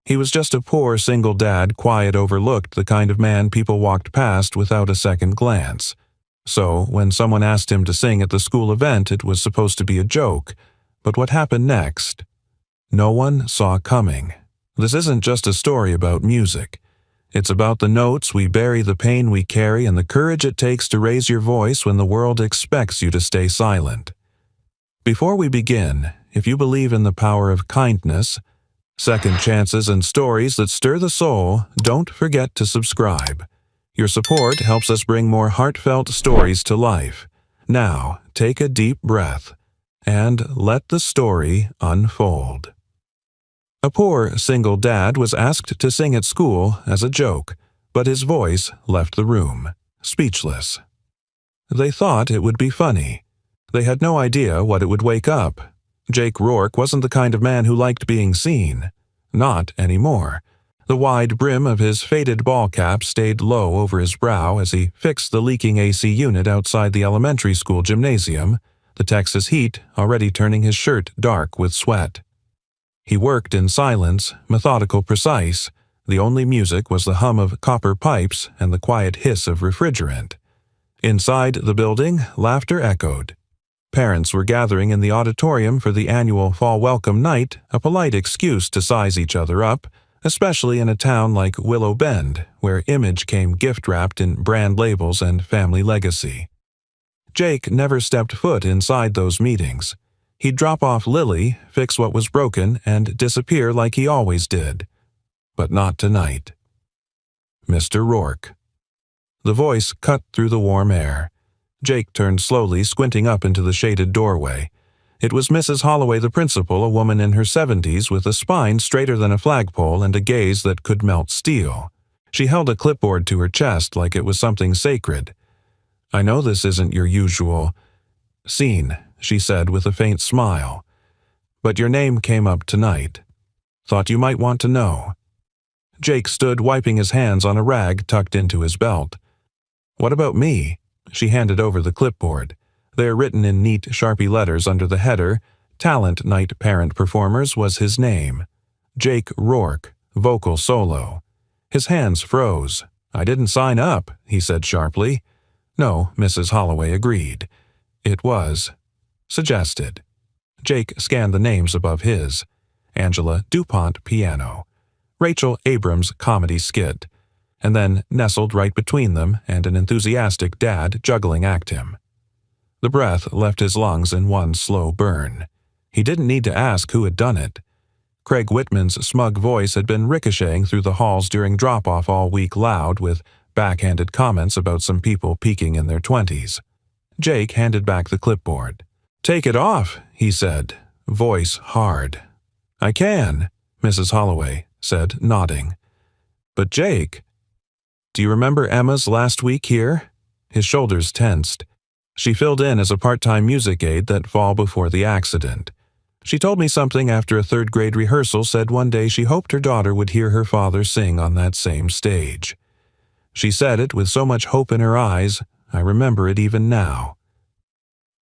He was just a poor single dad, quiet, overlooked, the kind of man people walked past without a second glance. So, when someone asked him to sing at the school event, it was supposed to be a joke. But what happened next? No one saw coming. This isn't just a story about music. It's about the notes we bury, the pain we carry, and the courage it takes to raise your voice when the world expects you to stay silent. Before we begin, if you believe in the power of kindness, second chances, and stories that stir the soul, don't forget to subscribe. Your support helps us bring more heartfelt stories to life. Now, take a deep breath and let the story unfold. A poor single dad was asked to sing at school as a joke, but his voice left the room, speechless. They thought it would be funny. They had no idea what it would wake up. Jake Rourke wasn't the kind of man who liked being seen. Not anymore. The wide brim of his faded ball cap stayed low over his brow as he fixed the leaking AC unit outside the elementary school gymnasium, the Texas heat already turning his shirt dark with sweat. He worked in silence, methodical, precise. The only music was the hum of copper pipes and the quiet hiss of refrigerant. Inside the building, laughter echoed. Parents were gathering in the auditorium for the annual fall welcome night, a polite excuse to size each other up, especially in a town like Willow Bend, where image came gift-wrapped in brand labels and family legacy. Jake never stepped foot inside those meetings. He'd drop off Lily, fix what was broken, and disappear like he always did. But not tonight. Mr. Rourke. The voice cut through the warm air. Jake turned slowly, squinting up into the shaded doorway. It was Mrs. Holloway, the principal, a woman in her 70s with a spine straighter than a flagpole and a gaze that could melt steel. She held a clipboard to her chest like it was something sacred. "I know this isn't your usual scene," she said with a faint smile. "But your name came up tonight. Thought you might want to know." Jake stood wiping his hands on a rag tucked into his belt. "What about me?" She handed over the clipboard. There, written in neat Sharpie letters under the header, "Talent Night Parent Performers," was his name. Jake Rourke, vocal solo. His hands froze. "I didn't sign up," he said sharply. "No," Mrs. Holloway agreed. "It was suggested." Jake scanned the names above his. Angela DuPont, piano. Rachel Abrams, comedy skit. And then, nestled right between them, and an enthusiastic dad juggling act him. The breath left his lungs in one slow burn. He didn't need to ask who had done it. Craig Whitman's smug voice had been ricocheting through the halls during drop-off all week, loud with backhanded comments about some people peaking in their 20s. Jake handed back the clipboard. "Take it off," he said, voice hard. "I can," Mrs. Holloway said, nodding. "But Jake, do you remember Emma's last week here?" His shoulders tensed. She filled in as a part-time music aide that fall before the accident. She told me something after a third-grade rehearsal, said one day she hoped her daughter would hear her father sing on that same stage. She said it with so much hope in her eyes, I remember it even now.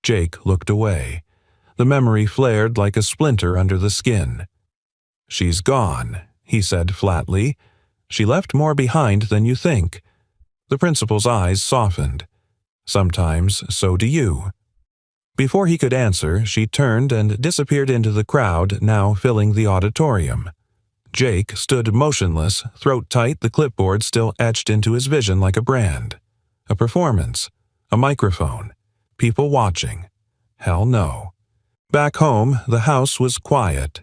Jake looked away. The memory flared like a splinter under the skin. "She's gone," he said flatly. "She left more behind than you think." The principal's eyes softened. "Sometimes so do you." Before he could answer, she turned and disappeared into the crowd now filling the auditorium. Jake stood motionless, throat tight, the clipboard still etched into his vision like a brand. A performance. A microphone. People watching. Hell no. Back home, the house was quiet.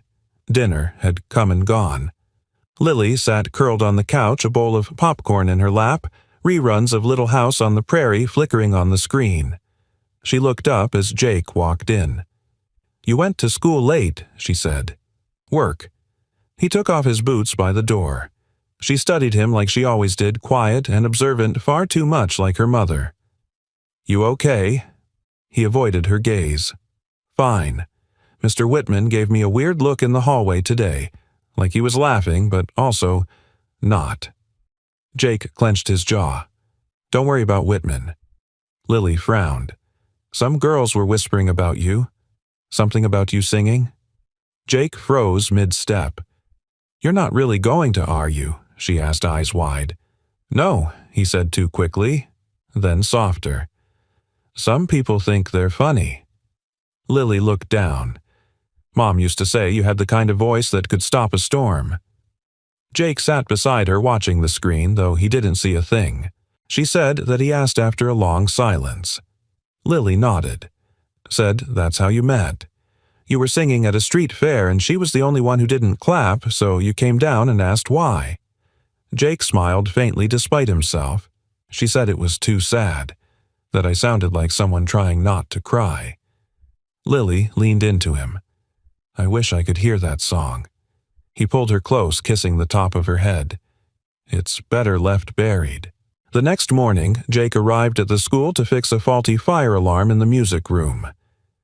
Dinner had come and gone. Lily sat curled on the couch, a bowl of popcorn in her lap, reruns of Little House on the Prairie flickering on the screen. She looked up as Jake walked in. "You went to school late," she said. "Work." He took off his boots by the door. She studied him like she always did, quiet and observant, far too much like her mother. "You okay?" He avoided her gaze. "Fine. Mr. Whitman gave me a weird look in the hallway today, like he was laughing, but also not." Jake clenched his jaw. "Don't worry about Whitman." Lily frowned. "Some girls were whispering about you. Something about you singing?" Jake froze mid-step. "You're not really going to, are you?" she asked, eyes wide. "No," he said too quickly, then softer. "Some people think they're funny." Lily looked down. "Mom used to say you had the kind of voice that could stop a storm." Jake sat beside her watching the screen, though he didn't see a thing. She said that he asked after a long silence. Lily nodded. Said that's how you met. You were singing at a street fair and she was the only one who didn't clap, so you came down and asked why. Jake smiled faintly despite himself. She said it was too sad, that I sounded like someone trying not to cry. Lily leaned into him. "I wish I could hear that song." He pulled her close, kissing the top of her head. "It's better left buried." The next morning, Jake arrived at the school to fix a faulty fire alarm in the music room.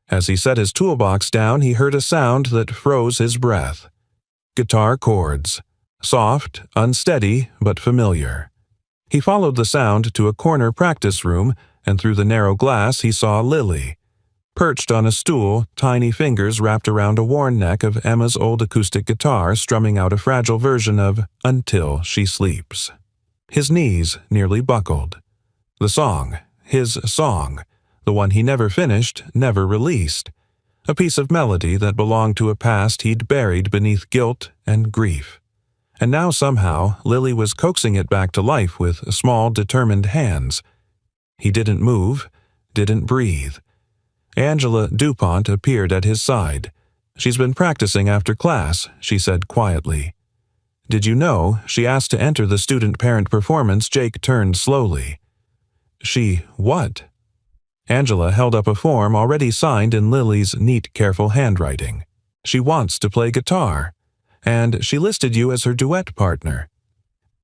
As he set his toolbox down, he heard a sound that froze his breath. Guitar chords. Soft, unsteady, but familiar. He followed the sound to a corner practice room, and through the narrow glass he saw Lily. Perched on a stool, tiny fingers wrapped around a worn neck of Emma's old acoustic guitar, strumming out a fragile version of Until She Sleeps. His knees nearly buckled. The song, his song, the one he never finished, never released. A piece of melody that belonged to a past he'd buried beneath guilt and grief. And now somehow Lily was coaxing it back to life with small, determined hands. He didn't move, didn't breathe. Angela DuPont appeared at his side. "She's been practicing after class," she said quietly. "Did you know?" She asked to enter the student-parent performance. Jake turned slowly. "She what?" Angela held up a form already signed in Lily's neat, careful handwriting. "She wants to play guitar. And she listed you as her duet partner."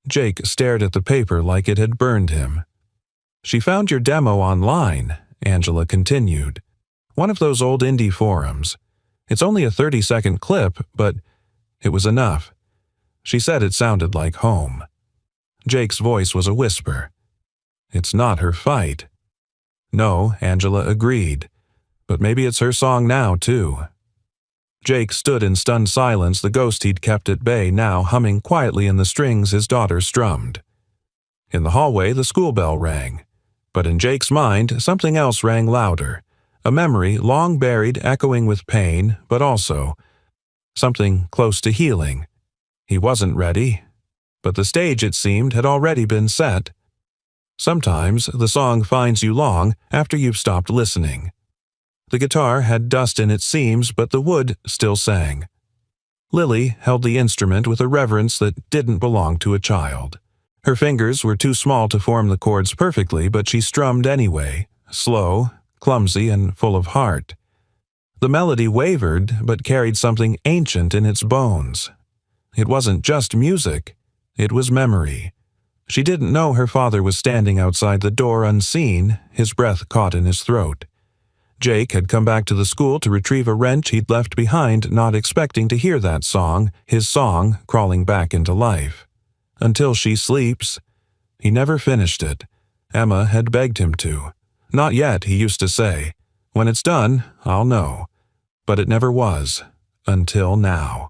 Jake stared at the paper like it had burned him. "She found your demo online," Angela continued. "One of those old indie forums. It's only a 30-second clip, but it was enough. She said it sounded like home." Jake's voice was a whisper. "It's not her fight." "No," Angela agreed. "But maybe it's her song now, too." Jake stood in stunned silence, the ghost he'd kept at bay now humming quietly in the strings his daughter strummed. In the hallway, the school bell rang. But in Jake's mind, something else rang louder. A memory long buried, echoing with pain, but also something close to healing. He wasn't ready, but the stage, it seemed, had already been set. Sometimes the song finds you long after you've stopped listening. The guitar had dust in its seams, but the wood still sang. Lily held the instrument with a reverence that didn't belong to a child. Her fingers were too small to form the chords perfectly, but she strummed anyway, slow, clumsy, and full of heart. The melody wavered, but carried something ancient in its bones. It wasn't just music, it was memory. She didn't know her father was standing outside the door unseen, his breath caught in his throat. Jake had come back to the school to retrieve a wrench he'd left behind, not expecting to hear that song, his song, crawling back into life. Until She Sleeps. He never finished it. Emma had begged him to. "Not yet," he used to say. "When it's done, I'll know." But it never was. Until now.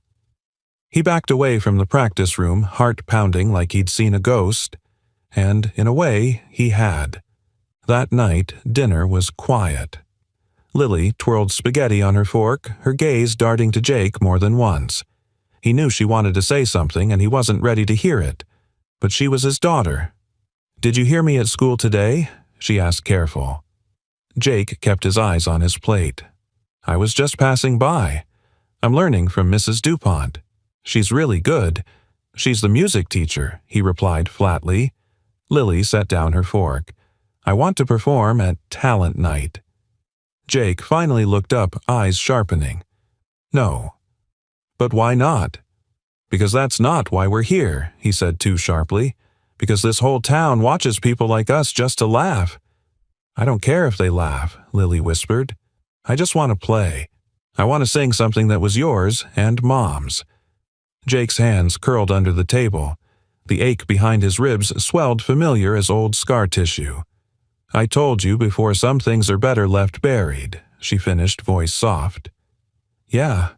He backed away from the practice room, heart pounding like he'd seen a ghost. And, in a way, he had. That night, dinner was quiet. Lily twirled spaghetti on her fork, her gaze darting to Jake more than once. He knew she wanted to say something and he wasn't ready to hear it. But she was his daughter. "Did you hear me at school today?" she asked, careful. Jake kept his eyes on his plate. "I was just passing by. I'm learning from Mrs. DuPont. She's really good. She's the music teacher," he replied flatly. Lily set down her fork. "I want to perform at talent night." Jake finally looked up, eyes sharpening. "No." "But why not?" "Because that's not why we're here," he said too sharply. "Because this whole town watches people like us just to laugh." "I don't care if they laugh," Lily whispered. "I just want to play. I want to sing something that was yours and Mom's." Jake's hands curled under the table. The ache behind his ribs swelled familiar as old scar tissue. "I told you before, some things are better left buried," she finished, voice soft. "Yeah,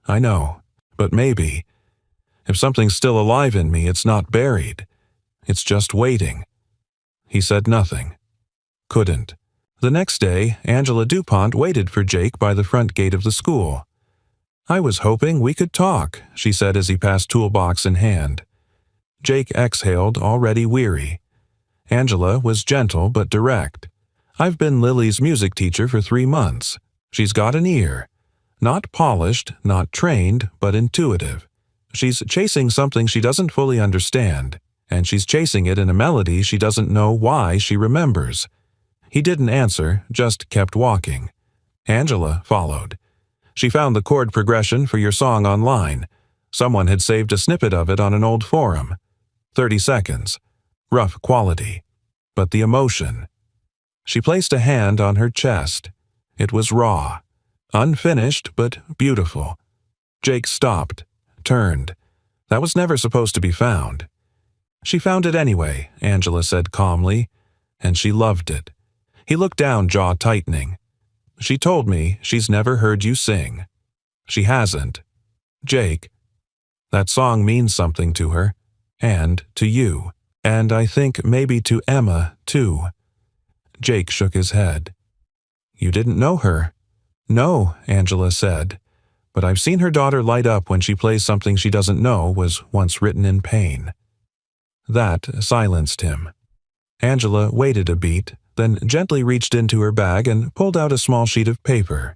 I know. But maybe If something's still alive in me, it's not buried. It's just waiting." He said nothing. Couldn't. The next day, Angela DuPont waited for Jake by the front gate of the school. "I was hoping we could talk," she said as he passed toolbox in hand. Jake exhaled, already weary. Angela was gentle but direct. "I've been Lily's music teacher for 3 months. She's got an ear. Not polished, not trained, but intuitive. She's chasing something she doesn't fully understand, and she's chasing it in a melody she doesn't know why she remembers." He didn't answer, just kept walking. Angela followed. She found the chord progression for your song online. Someone had saved a snippet of it on an old forum. 30 seconds. Rough quality. But the emotion. She placed a hand on her chest. It was raw. Unfinished, but beautiful. Jake stopped, turned. That was never supposed to be found. "She found it anyway," Angela said calmly, and she loved it. He looked down, jaw tightening. "She told me she's never heard you sing." "She hasn't." "Jake, that song means something to her, and to you, and I think maybe to Emma, too." Jake shook his head. "You didn't know her?" "No," Angela said, "but I've seen her daughter light up when she plays something she doesn't know was once written in pain." That silenced him. Angela waited a beat, then gently reached into her bag and pulled out a small sheet of paper.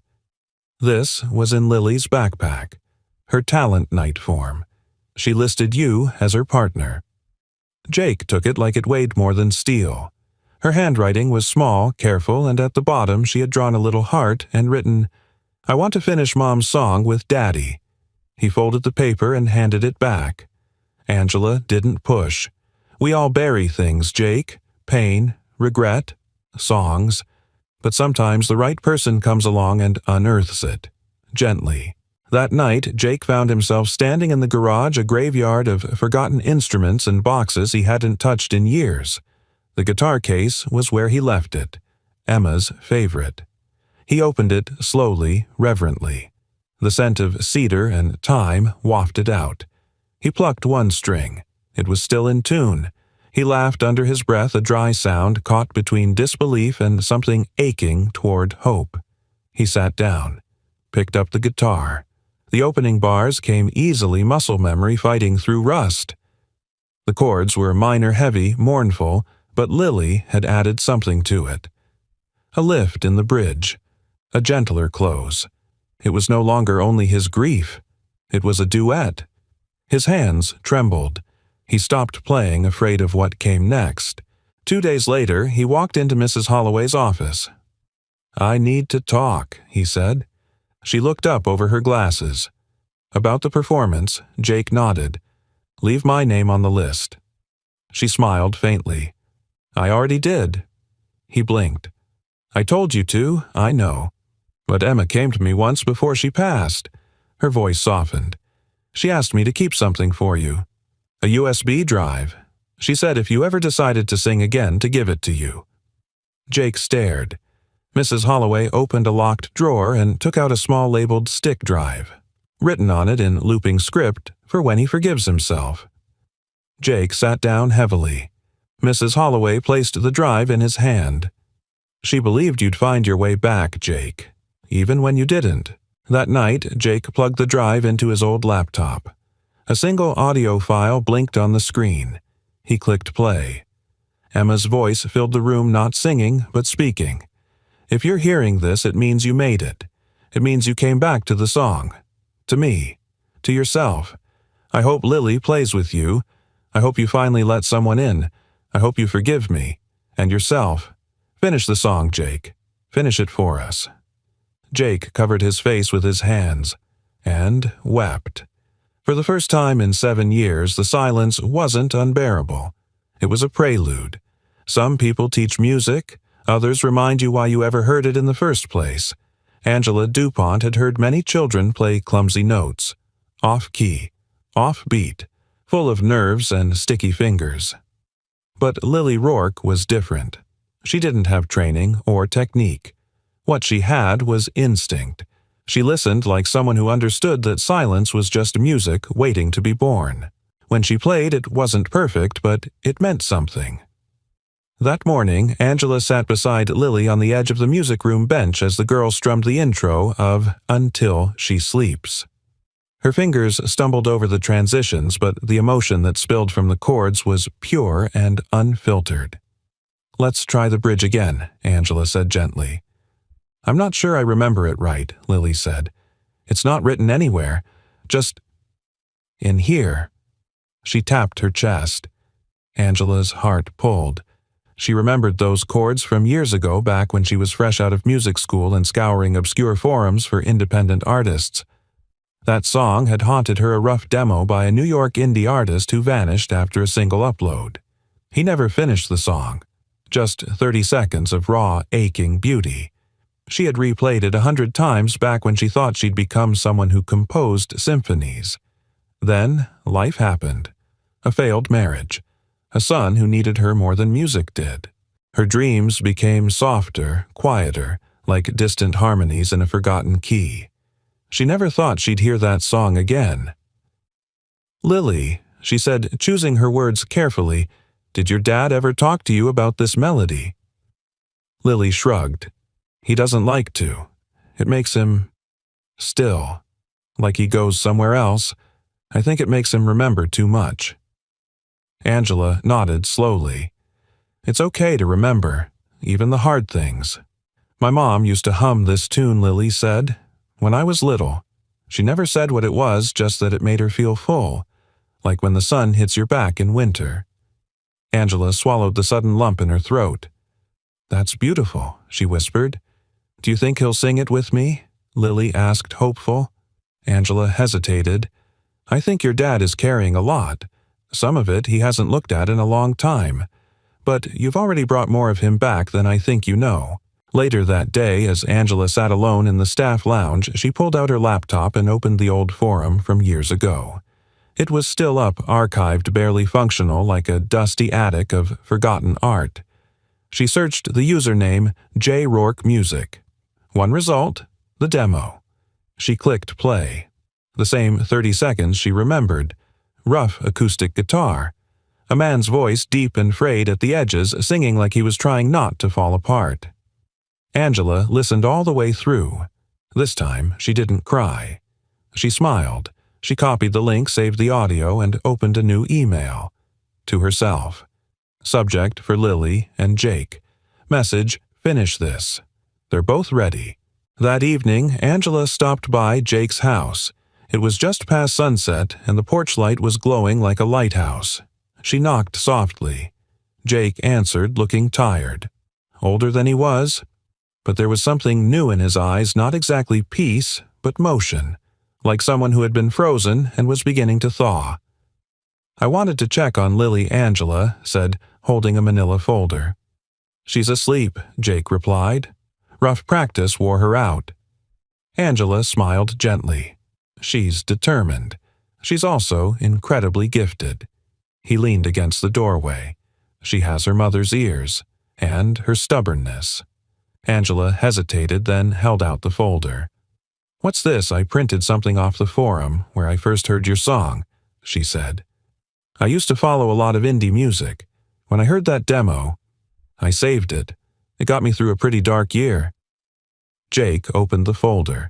This was in Lily's backpack, her talent night form. She listed you as her partner. Jake took it like it weighed more than steel. Her handwriting was small, careful, and at the bottom she had drawn a little heart and written, "I want to finish Mom's song with Daddy." He folded the paper and handed it back. Angela didn't push. "We all bury things, Jake. Pain, regret, songs. But sometimes the right person comes along and unearths it. Gently." That night, Jake found himself standing in the garage, a graveyard of forgotten instruments and boxes he hadn't touched in years. The guitar case was where he left it, Emma's favorite. He opened it slowly, reverently. The scent of cedar and thyme wafted out. He plucked one string. It was still in tune. He laughed under his breath, a dry sound caught between disbelief and something aching toward hope. He sat down, picked up the guitar. The opening bars came easily, muscle memory fighting through rust. The chords were minor, heavy, mournful, but Lily had added something to it. A lift in the bridge, a gentler close. It was no longer only his grief. It was a duet. His hands trembled. He stopped playing, afraid of what came next. 2 days later, he walked into Mrs. Holloway's office. "I need to talk," he said. She looked up over her glasses. "About the performance," Jake nodded. "Leave my name on the list." She smiled faintly. "I already did." He blinked. "I told you to, I know. But Emma came to me once before she passed." Her voice softened. "She asked me to keep something for you. A USB drive. She said if you ever decided to sing again to give it to you." Jake stared. Mrs. Holloway opened a locked drawer and took out a small labeled stick drive, written on it in looping script for when he forgives himself. Jake sat down heavily. Mrs. Holloway placed the drive in his hand. "She believed you'd find your way back, Jake, even when you didn't." That night, Jake plugged the drive into his old laptop. A single audio file blinked on the screen. He clicked play. Emma's voice filled the room, not singing, but speaking. "If you're hearing this, it means you made it. It means you came back to the song. To me. To yourself. I hope Lily plays with you. I hope you finally let someone in. I hope you forgive me. And yourself. Finish the song, Jake. Finish it for us." Jake covered his face with his hands and wept. For the first time in 7 years, the silence wasn't unbearable. It was a prelude. Some people teach music, others remind you why you ever heard it in the first place. Angela DuPont had heard many children play clumsy notes, off-key, off-beat, full of nerves and sticky fingers. But Lily Rourke was different. She didn't have training or technique. What she had was instinct, She listened like someone who understood that silence was just music waiting to be born. When she played, it wasn't perfect, but it meant something. That morning, Angela sat beside Lily on the edge of the music room bench as the girl strummed the intro of Until She Sleeps. Her fingers stumbled over the transitions, but the emotion that spilled from the chords was pure and unfiltered. "Let's try the bridge again," Angela said gently. "I'm not sure I remember it right," Lily said. "It's not written anywhere. Just in here." She tapped her chest. Angela's heart pulled. She remembered those chords from years ago, back when she was fresh out of music school and scouring obscure forums for independent artists. That song had haunted her, a rough demo by a New York indie artist who vanished after a single upload. He never finished the song. Just 30 seconds of raw, aching beauty. She had replayed it 100 times back when she thought she'd become someone who composed symphonies. Then, life happened. A failed marriage. A son who needed her more than music did. Her dreams became softer, quieter, like distant harmonies in a forgotten key. She never thought she'd hear that song again. "Lily," she said, choosing her words carefully, "did your dad ever talk to you about this melody?" Lily shrugged. "He doesn't like to. It makes him still, like he goes somewhere else. I think it makes him remember too much." Angela nodded slowly. "It's okay to remember, even the hard things. My mom used to hum this tune," Lily said, "when I was little. She never said what it was, just that it made her feel full, like when the sun hits your back in winter." Angela swallowed the sudden lump in her throat. "That's beautiful," she whispered. "Do you think he'll sing it with me?" Lily asked, hopeful. Angela hesitated. "I think your dad is carrying a lot. Some of it he hasn't looked at in a long time. But you've already brought more of him back than I think you know." Later that day, as Angela sat alone in the staff lounge, she pulled out her laptop and opened the old forum from years ago. It was still up, archived, barely functional, like a dusty attic of forgotten art. She searched the username J. Rourke Music. One result, the demo. She clicked play. The same 30 seconds she remembered. Rough acoustic guitar. A man's voice, deep and frayed at the edges, singing like he was trying not to fall apart. Angela listened all the way through. This time, she didn't cry. She smiled. She copied the link, saved the audio, and opened a new email. To herself. Subject for Lily and Jake. Message, "Finish this." They're both ready. That evening, Angela stopped by Jake's house. It was just past sunset, and the porch light was glowing like a lighthouse. She knocked softly. Jake answered, looking tired. Older than he was, but there was something new in his eyes, not exactly peace, but motion, like someone who had been frozen and was beginning to thaw. "I wanted to check on Lily," Angela said, holding a manila folder. "She's asleep," Jake replied. "Rough practice wore her out." Angela smiled gently. "She's determined. She's also incredibly gifted." He leaned against the doorway. "She has her mother's ears, and her stubbornness." Angela hesitated, then held out the folder. "What's this? I printed something off the forum where I first heard your song," she said. "I used to follow a lot of indie music. When I heard that demo, I saved it. It got me through a pretty dark year." Jake opened the folder.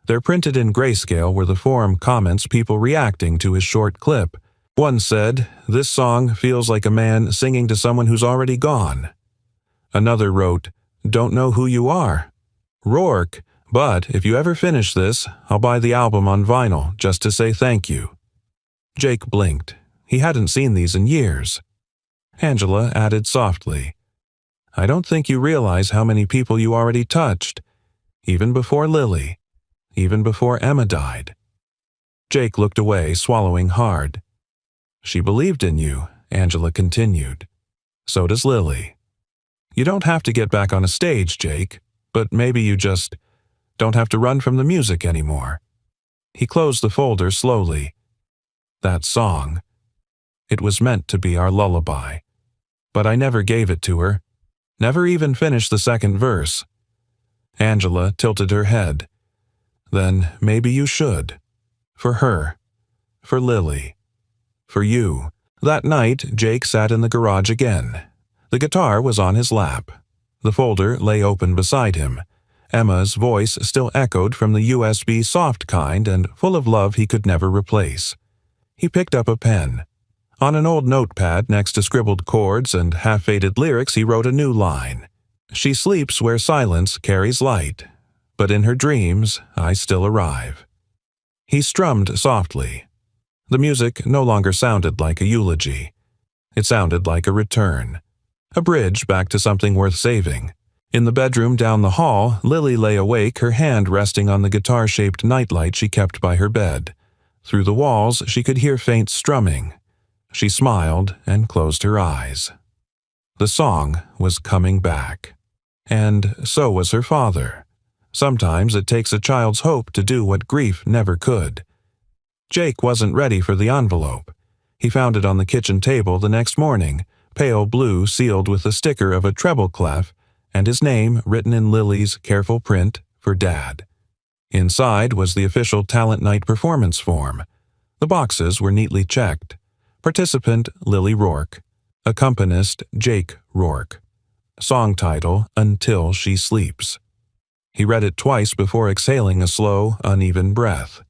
There, printed in grayscale, were the forum comments, people reacting to his short clip. One said, "This song feels like a man singing to someone who's already gone." Another wrote, "Don't know who you are. Rourke, but if you ever finish this, I'll buy the album on vinyl just to say thank you." Jake blinked. He hadn't seen these in years. Angela added softly, "I don't think you realize how many people you already touched, even before Lily. Even before Emma died." Jake looked away, swallowing hard. "She believed in you," Angela continued. "So does Lily. You don't have to get back on a stage, Jake, but maybe you just don't have to run from the music anymore." He closed the folder slowly. "That song. It was meant to be our lullaby. But I never gave it to her. Never even finished the second verse." Angela tilted her head. Then maybe you should. For her. For Lily. For you. That night, Jake sat in the garage again. The guitar was on his lap. The folder lay open beside him. Emma's voice still echoed from the USB soft kind and full of love he could never replace. He picked up a pen. On an old notepad next to scribbled chords and half-faded lyrics he wrote a new line. She sleeps where silence carries light, but in her dreams I still arrive. He strummed softly. The music no longer sounded like a eulogy. It sounded like a return. A bridge back to something worth saving. In the bedroom down the hall, Lily lay awake, her hand resting on the guitar-shaped nightlight she kept by her bed. Through the walls, she could hear faint strumming. She smiled and closed her eyes. The song was coming back. And so was her father. Sometimes it takes a child's hope to do what grief never could. Jake wasn't ready for the envelope. He found it on the kitchen table the next morning, pale blue sealed with the sticker of a treble clef, and his name written in Lily's careful print for Dad. Inside was the official Talent Night performance form. The boxes were neatly checked. Participant Lily Rourke. Accompanist Jake Rourke. Song title Until She Sleeps. He read it twice before exhaling a slow, uneven breath.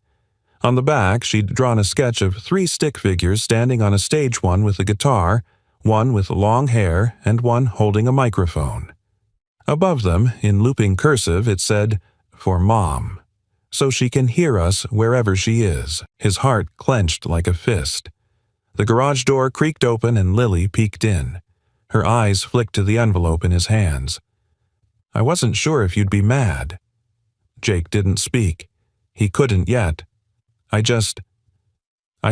On the back, she'd drawn a sketch of 3 stick figures standing on a stage, one with a guitar, one with long hair, and one holding a microphone. Above them, in looping cursive, it said, "For Mom," so she can hear us wherever she is. His heart clenched like a fist. The garage door creaked open and Lily peeked in. Her eyes flicked to the envelope in his hands. "I wasn't sure if you'd be mad." Jake didn't speak. He couldn't yet. I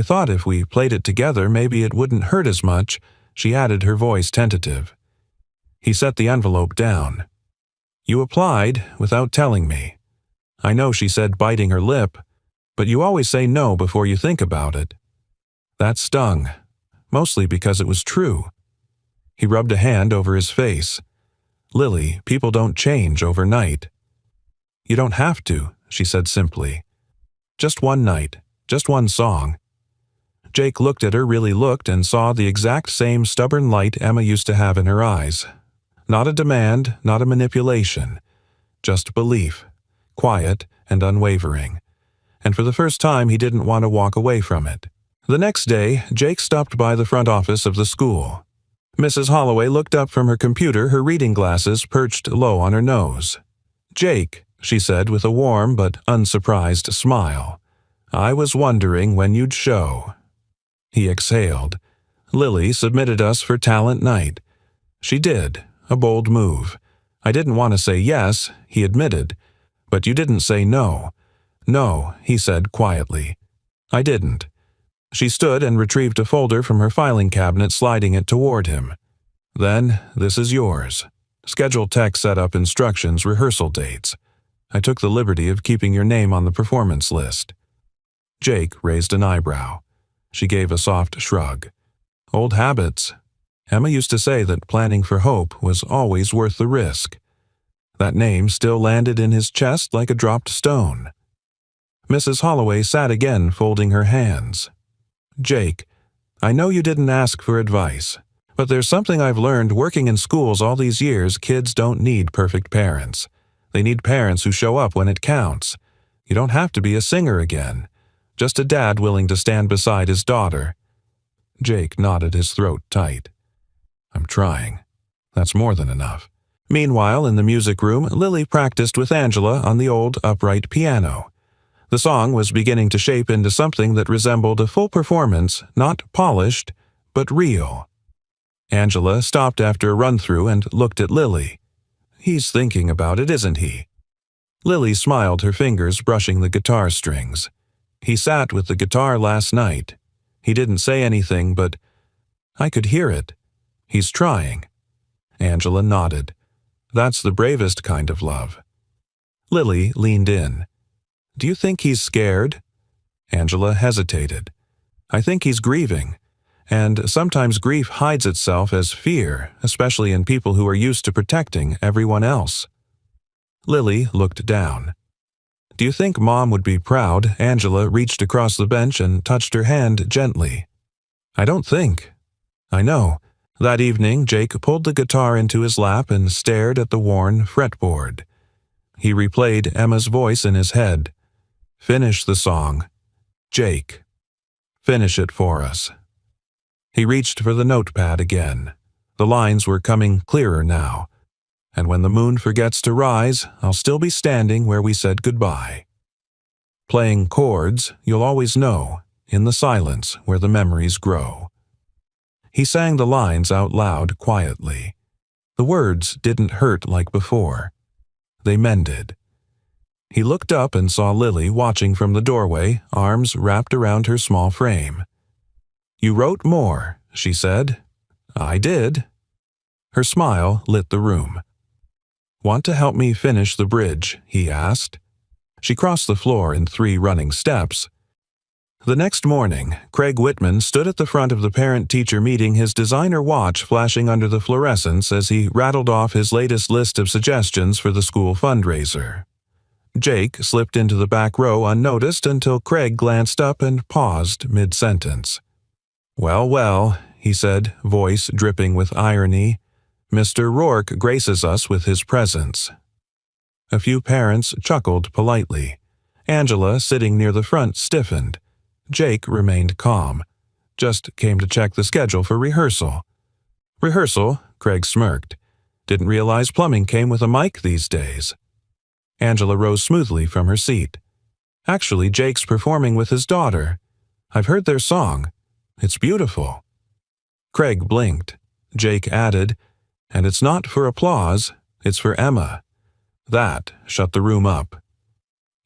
thought if we played it together, maybe it wouldn't hurt as much," she added, her voice tentative. He set the envelope down. "You applied without telling me. I know," she said, biting her lip, "but you always say no before you think about it." That stung, mostly because it was true. He rubbed a hand over his face. "Lily, people don't change overnight." "You don't have to," she said simply. "Just one night, just one song." Jake looked at her, really looked, and saw the exact same stubborn light Emma used to have in her eyes. Not a demand, not a manipulation. Just belief, quiet and unwavering. And for the first time, he didn't want to walk away from it. The next day, Jake stopped by the front office of the school. Mrs. Holloway looked up from her computer, her reading glasses perched low on her nose. "Jake," she said with a warm but unsurprised smile, "I was wondering when you'd show." He exhaled. "Lily submitted us for Talent Night." "She did. A bold move. I didn't want to say yes," he admitted. "But you didn't say no." "No," he said quietly. "I didn't." She stood and retrieved a folder from her filing cabinet, sliding it toward him. "Then, this is yours. Schedule text set up instructions, rehearsal dates. I took the liberty of keeping your name on the performance list." Jake raised an eyebrow. She gave a soft shrug. "Old habits. Emma used to say that planning for hope was always worth the risk." That name still landed in his chest like a dropped stone. Mrs. Holloway sat again, folding her hands. "Jake, I know you didn't ask for advice, but there's something I've learned working in schools all these years. Kids don't need perfect parents. They need parents who show up when it counts. You don't have to be a singer again. Just a dad willing to stand beside his daughter." Jake knotted his throat tight. "I'm trying. That's more than enough." Meanwhile, in the music room, Lily practiced with Angela on the old upright piano. The song was beginning to shape into something that resembled a full performance, not polished, but real. Angela stopped after a run-through and looked at Lily. "He's thinking about it, isn't he?" Lily smiled, her fingers brushing the guitar strings. "He sat with the guitar last night. He didn't say anything, but I could hear it. He's trying." Angela nodded. "That's the bravest kind of love." Lily leaned in. "Do you think he's scared?" Angela hesitated. "I think he's grieving. And sometimes grief hides itself as fear, especially in people who are used to protecting everyone else." Lily looked down. Do you think Mom would be proud? Angela reached across the bench and touched her hand gently. I don't think. I know. That evening, Jake pulled the guitar into his lap and stared at the worn fretboard. He replayed Emma's voice in his head. Finish the song. Jake. Finish it for us. He reached for the notepad again. The lines were coming clearer now. And when the moon forgets to rise, I'll still be standing where we said goodbye. Playing chords, you'll always know, in the silence where the memories grow. He sang the lines out loud quietly. The words didn't hurt like before. They mended. He looked up and saw Lily watching from the doorway, arms wrapped around her small frame. You wrote more, she said. I did. Her smile lit the room. Want to help me finish the bridge? He asked. She crossed the floor in 3 running steps. The next morning, Craig Whitman stood at the front of the parent-teacher meeting, his designer watch flashing under the fluorescence as he rattled off his latest list of suggestions for the school fundraiser. Jake slipped into the back row unnoticed until Craig glanced up and paused mid-sentence. Well, well, he said, voice dripping with irony. Mr. Rourke graces us with his presence. A few parents chuckled politely. Angela, sitting near the front, stiffened. Jake remained calm. Just came to check the schedule for rehearsal. Rehearsal? Craig smirked. Didn't realize plumbing came with a mic these days. Angela rose smoothly from her seat. Actually, Jake's performing with his daughter. I've heard their song. It's beautiful. Craig blinked. Jake added, and it's not for applause, it's for Emma. That shut the room up.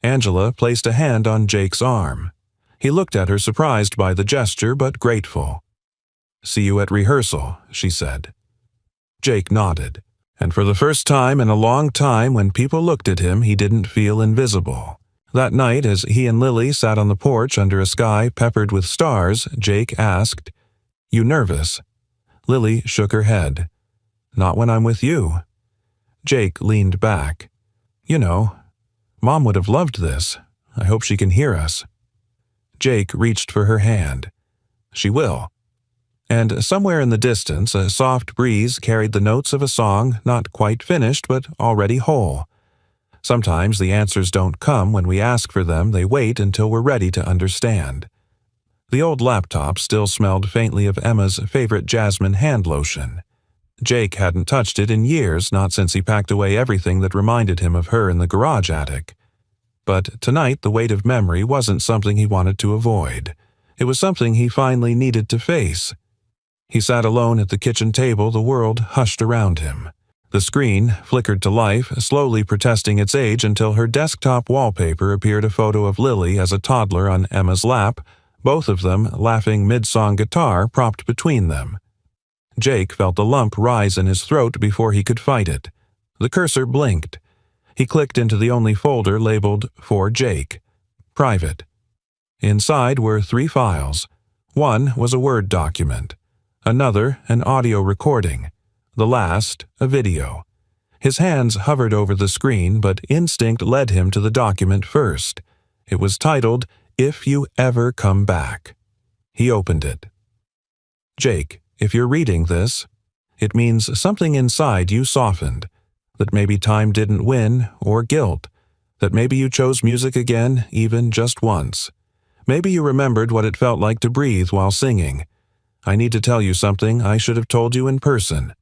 Angela placed a hand on Jake's arm. He looked at her, surprised by the gesture, but grateful. See you at rehearsal, she said. Jake nodded, and for the first time in a long time, when people looked at him, he didn't feel invisible. That night, as he and Lily sat on the porch under a sky peppered with stars, Jake asked, You nervous? Lily shook her head. Not when I'm with you. Jake leaned back. You know, Mom would have loved this. I hope she can hear us. Jake reached for her hand. She will. And somewhere in the distance, a soft breeze carried the notes of a song not quite finished but already whole. Sometimes the answers don't come when we ask for them, they wait until we're ready to understand. The old laptop still smelled faintly of Emma's favorite jasmine hand lotion. Jake hadn't touched it in years, not since he packed away everything that reminded him of her in the garage attic. But tonight the weight of memory wasn't something he wanted to avoid. It was something he finally needed to face. He sat alone at the kitchen table, the world hushed around him. The screen flickered to life, slowly protesting its age until her desktop wallpaper appeared a photo of Lily as a toddler on Emma's lap, both of them laughing mid-song, guitar propped between them. Jake felt a lump rise in his throat before he could fight it. The cursor blinked. He clicked into the only folder labeled For Jake. Private. Inside were 3 files. One was a Word document. Another, an audio recording. The last, a video. His hands hovered over the screen, but instinct led him to the document first. It was titled, If You Ever Come Back. He opened it. Jake, if you're reading this, it means something inside you softened. That maybe time didn't win, or guilt. That maybe you chose music again, even just once. Maybe you remembered what it felt like to breathe while singing. I need to tell you something I should have told you in person.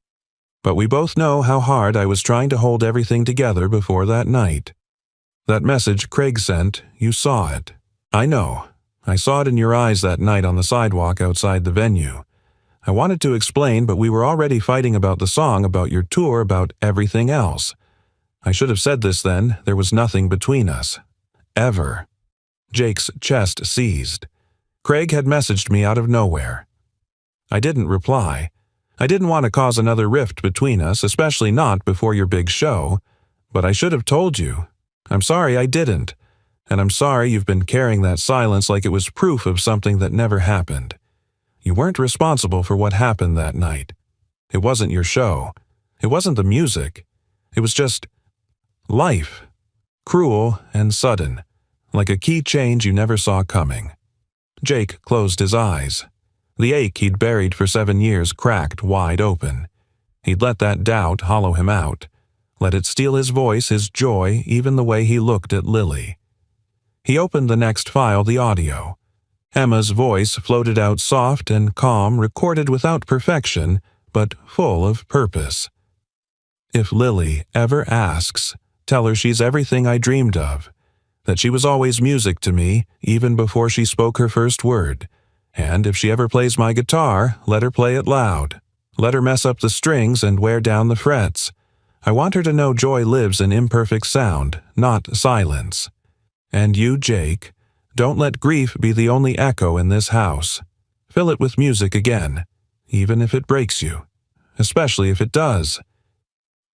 But we both know how hard I was trying to hold everything together before that night. That message Craig sent, you saw it. I know. I saw it in your eyes that night on the sidewalk outside the venue. I wanted to explain, but we were already fighting about the song, about your tour, about everything else. I should have said this then. There was nothing between us. Ever. Jake's chest seized. Craig had messaged me out of nowhere. I didn't reply. I didn't want to cause another rift between us, especially not before your big show. But I should have told you. I'm sorry I didn't. And I'm sorry you've been carrying that silence like it was proof of something that never happened. You weren't responsible for what happened that night. It wasn't your show. It wasn't the music. It was just life. cruel and sudden, like a key change you never saw coming. Jake closed his eyes. The ache he'd buried for 7 years cracked wide open. He'd let that doubt hollow him out, let it steal his voice, his joy, even the way he looked at Lily. He opened the next file, the audio. Emma's voice floated out soft and calm, recorded without perfection, but full of purpose. If Lily ever asks, tell her she's everything I dreamed of, that she was always music to me, even before she spoke her first word. And if she ever plays my guitar, let her play it loud. Let her mess up the strings and wear down the frets. I want her to know joy lives in imperfect sound, not silence. And you, Jake, don't let grief be the only echo in this house. Fill it with music again, even if it breaks you, especially if it does.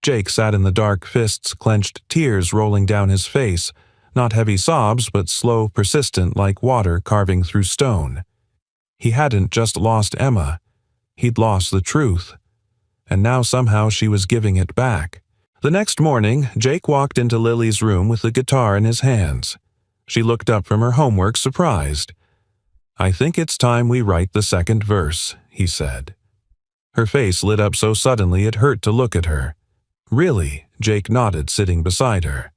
Jake sat in the dark, fists clenched, tears rolling down his face, not heavy sobs, but slow, persistent, like water carving through stone. He hadn't just lost Emma. He'd lost the truth. And now somehow she was giving it back. The next morning, Jake walked into Lily's room with the guitar in his hands. She looked up from her homework, surprised. "I think it's time we write the second verse," he said. Her face lit up so suddenly it hurt to look at her. "Really?" Jake nodded, sitting beside her.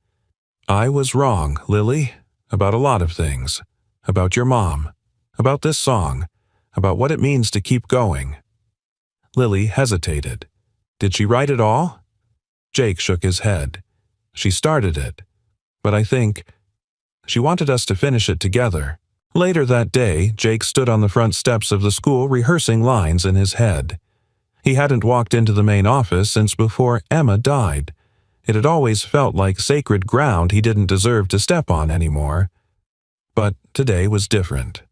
"I was wrong, Lily, about a lot of things. About your mom. About this song. About what it means to keep going." Lily hesitated. "Did she write it all?" Jake shook his head. "She started it. But I think she wanted us to finish it together." Later that day, Jake stood on the front steps of the school rehearsing lines in his head. He hadn't walked into the main office since before Emma died. It had always felt like sacred ground he didn't deserve to step on anymore. But today was different.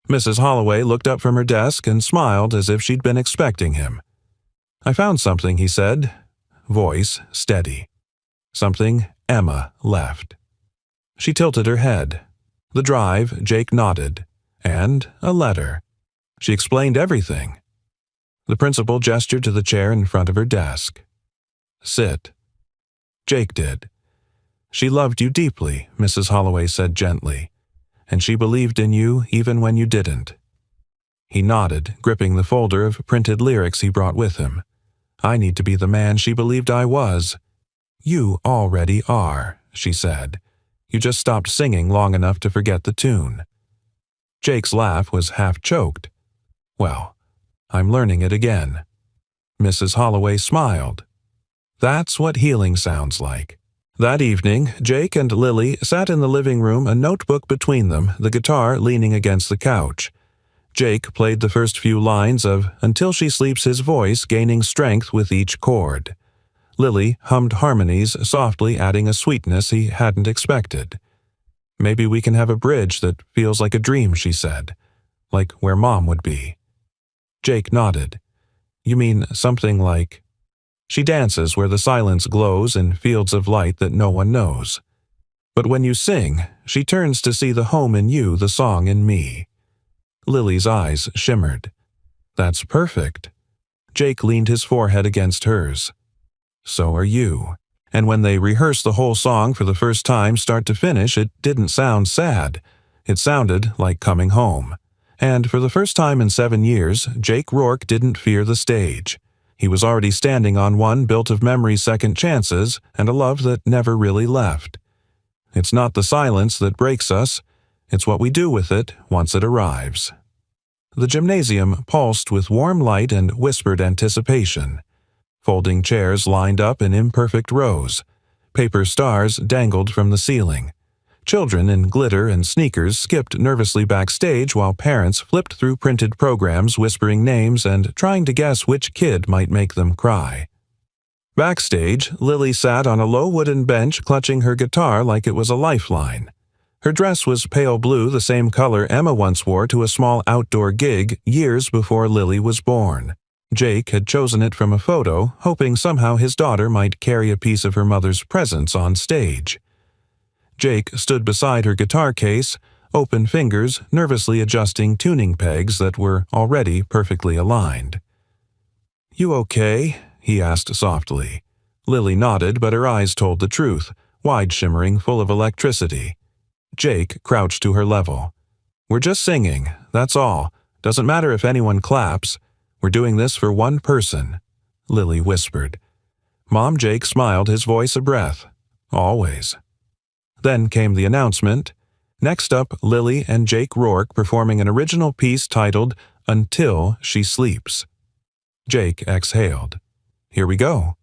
Mrs. Holloway looked up from her desk and smiled as if she'd been expecting him. "I found something," he said, voice steady. "Something Emma left." She tilted her head. The drive, Jake nodded. And a letter. She explained everything. The principal gestured to the chair in front of her desk. "Sit." Jake did. "She loved you deeply," Mrs. Holloway said gently. "And she believed in you even when you didn't." He nodded, gripping the folder of printed lyrics he brought with him. "I need to be the man she believed I was." "You already are," she said. "You just stopped singing long enough to forget the tune." Jake's laugh was half-choked. "Well, I'm learning it again." Mrs. Holloway smiled. "That's what healing sounds like." That evening, Jake and Lily sat in the living room, a notebook between them, the guitar leaning against the couch. Jake played the first few lines of "Until She Sleeps," his voice gaining strength with each chord. Lily hummed harmonies, softly adding a sweetness he hadn't expected. "Maybe we can have a bridge that feels like a dream," she said. "Like where Mom would be." Jake nodded. "You mean something like, she dances where the silence glows in fields of light that no one knows. But when you sing, she turns to see the home in you, the song in me." Lily's eyes shimmered. "That's perfect." Jake leaned his forehead against hers. "So are you." And when they rehearsed the whole song for the first time, start to finish, it didn't sound sad. It sounded like coming home. And for the first time in 7 years, Jake Rourke didn't fear the stage. He was already standing on one built of memory's second chances and a love that never really left. It's not the silence that breaks us, it's what we do with it once it arrives. The gymnasium pulsed with warm light and whispered anticipation. Folding chairs lined up in imperfect rows. Paper stars dangled from the ceiling. Children in glitter and sneakers skipped nervously backstage while parents flipped through printed programs whispering names and trying to guess which kid might make them cry. Backstage, Lily sat on a low wooden bench clutching her guitar like it was a lifeline. Her dress was pale blue, the same color Emma once wore to a small outdoor gig years before Lily was born. Jake had chosen it from a photo, hoping somehow his daughter might carry a piece of her mother's presence on stage. Jake stood beside her guitar case, open fingers nervously adjusting tuning pegs that were already perfectly aligned. "You okay?" he asked softly. Lily nodded, but her eyes told the truth. wide shimmering, full of electricity. Jake crouched to her level. "We're just singing, that's all. Doesn't matter if anyone claps. We're doing this for one person," Lily whispered. Mom Jake smiled, his voice a breath. "Always." Then came the announcement. Next up, Lily and Jake Rourke performing an original piece titled Until She Sleeps. Jake exhaled. "Here we go."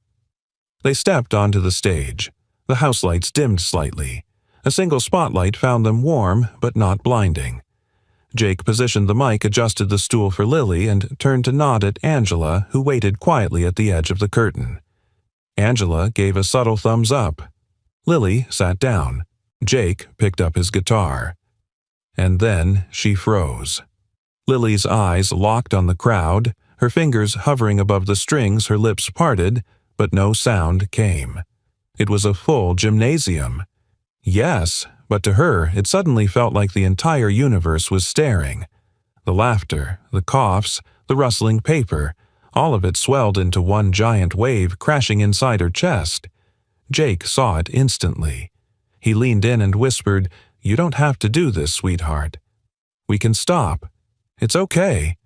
They stepped onto the stage. The house lights dimmed slightly. A single spotlight found them warm but not blinding. Jake positioned the mic, adjusted the stool for Lily, and turned to nod at Angela, who waited quietly at the edge of the curtain. Angela gave a subtle thumbs up. Lily sat down. Jake picked up his guitar. And then she froze. Lily's eyes locked on the crowd, her fingers hovering above the strings, her lips parted, but no sound came. It was a full gymnasium. Yes, but to her it suddenly felt like the entire universe was staring. The laughter, the coughs, the rustling paper, all of it swelled into one giant wave crashing inside her chest. Jake saw it instantly. He leaned in and whispered, "You don't have to do this, sweetheart. We can stop. It's okay."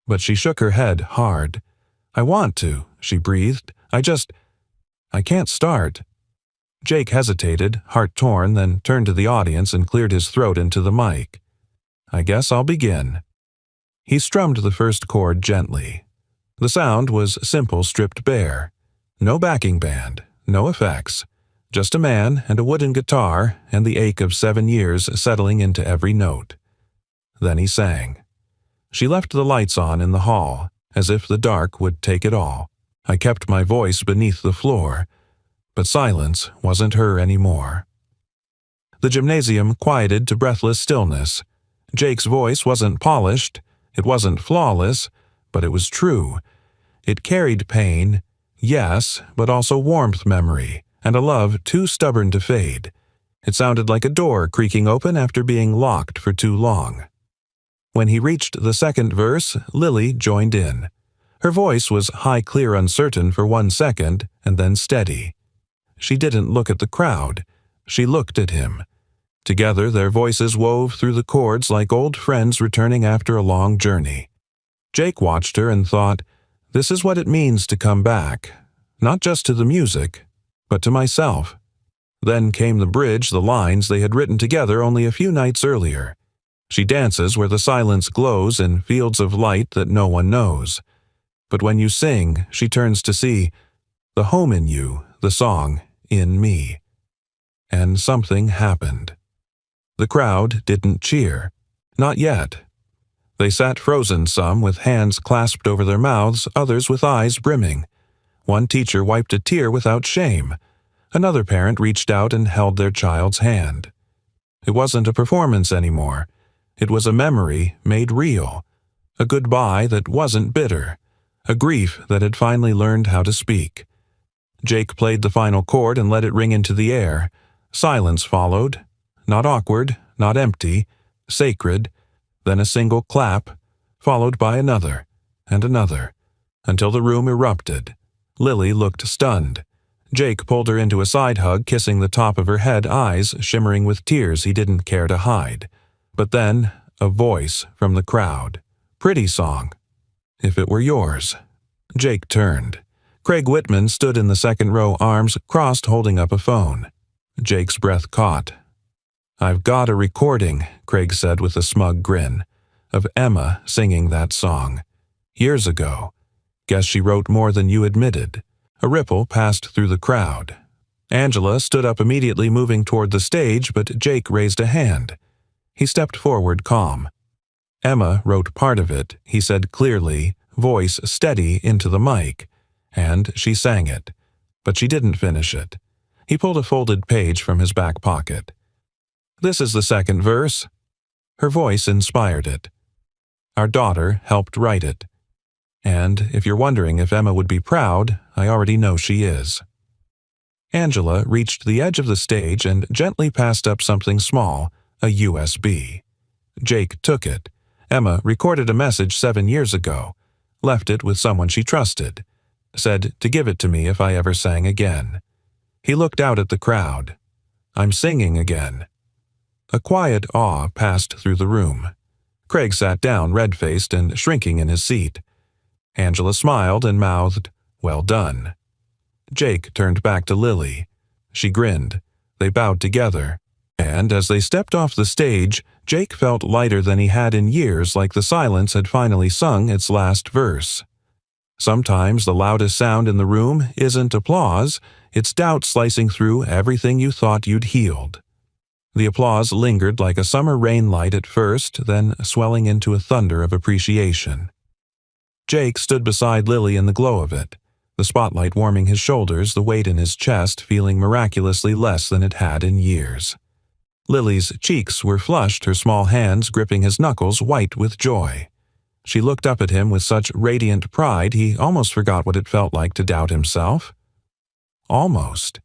But she shook her head hard. "I want to," she breathed. I can't start." Jake hesitated, heart torn, then turned to the audience and cleared his throat into the mic. "I guess I'll begin." He strummed the first chord gently. The sound was simple, stripped bare. No backing band, no effects. Just a man and a wooden guitar and the ache of 7 years settling into every note. Then he sang. She left the lights on in the hall, as if the dark would take it all. I kept my voice beneath the floor, but silence wasn't her anymore. The gymnasium quieted to breathless stillness. Jake's voice wasn't polished, it wasn't flawless, but it was true. It carried pain, yes, but also warmth, memory, and a love too stubborn to fade. It sounded like a door creaking open after being locked for too long. When he reached the second verse, Lily joined in. Her voice was high, clear, uncertain for 1 second, and then steady. She didn't look at the crowd. She looked at him. Together, their voices wove through the chords like old friends returning after a long journey. Jake watched her and thought, "This is what it means to come back. Not just to the music, but to myself." Then came the bridge, the lines they had written together only a few nights earlier. She dances where the silence glows in fields of light that no one knows. But when you sing, she turns to see the home in you, the song in me. And something happened. The crowd didn't cheer. Not yet. They sat frozen, some with hands clasped over their mouths, others with eyes brimming. One teacher wiped a tear without shame. Another parent reached out and held their child's hand. It wasn't a performance anymore. It was a memory made real. A goodbye that wasn't bitter. A grief that had finally learned how to speak. Jake played the final chord and let it ring into the air. Silence followed. Not awkward, not empty, sacred. Then a single clap, followed by another, and another, until the room erupted. Lily looked stunned. Jake pulled her into a side hug, kissing the top of her head, eyes shimmering with tears he didn't care to hide. But then, a voice from the crowd. "Pretty song. If it were yours." Jake turned. Craig Whitman stood in the second row, arms crossed, holding up a phone. Jake's breath caught. "I've got a recording," Craig said with a smug grin, "of Emma singing that song. Years ago. Guess she wrote more than you admitted." A ripple passed through the crowd. Angela stood up immediately, moving toward the stage, but Jake raised a hand. He stepped forward, calm. "Emma wrote part of it," he said clearly, voice steady into the mic, "and she sang it. But she didn't finish it." He pulled a folded page from his back pocket. "This is the second verse." Her voice inspired it. "Our daughter helped write it. And if you're wondering if Emma would be proud, I already know she is." Angela reached the edge of the stage and gently passed up something small, a USB. Jake took it. Emma recorded a message 7 years ago, left it with someone she trusted, said to give it to me if I ever sang again. He looked out at the crowd. I'm singing again." A quiet awe passed through the room. Craig sat down, red-faced and shrinking in his seat. Angela smiled and mouthed, "Well done." Jake turned back to Lily. She grinned. They bowed together. And as they stepped off the stage, Jake felt lighter than he had in years, like the silence had finally sung its last verse. Sometimes the loudest sound in the room isn't applause, it's doubt slicing through everything you thought you'd healed. The applause lingered like a summer rain light at first, then swelling into a thunder of appreciation. Jake stood beside Lily in the glow of it, the spotlight warming his shoulders, the weight in his chest feeling miraculously less than it had in years. Lily's cheeks were flushed, her small hands gripping his knuckles, white with joy. She looked up at him with such radiant pride he almost forgot what it felt like to doubt himself. Almost.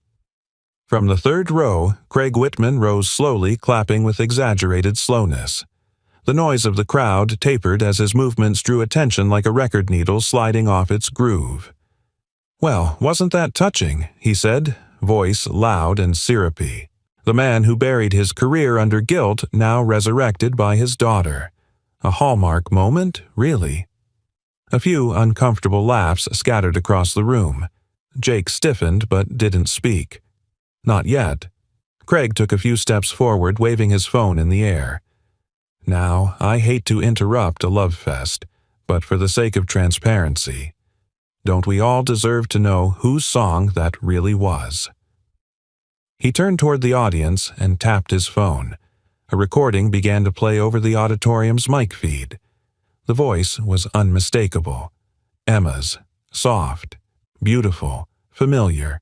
From the third row, Craig Whitman rose slowly, clapping with exaggerated slowness. The noise of the crowd tapered as his movements drew attention like a record needle sliding off its groove. "Well, wasn't that touching?" he said, voice loud and syrupy. The man who buried his career under guilt now resurrected by his daughter. A hallmark moment, really. A few uncomfortable laughs scattered across the room. Jake stiffened but didn't speak. Not yet. Craig took a few steps forward, waving his phone in the air. "Now, I hate to interrupt a love fest, but for the sake of transparency, don't we all deserve to know whose song that really was?" He turned toward the audience and tapped his phone. A recording began to play over the auditorium's mic feed. The voice was unmistakable. Emma's, soft, beautiful, familiar,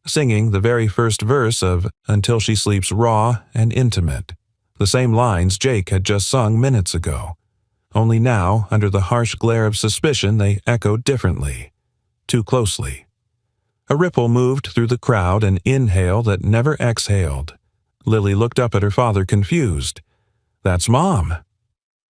singing the very first verse of "Until She Sleeps Raw and Intimate," the same lines Jake had just sung minutes ago. Only now, under the harsh glare of suspicion, they echoed differently, too closely. A ripple moved through the crowd, an inhale that never exhaled. Lily looked up at her father, confused. "That's Mom."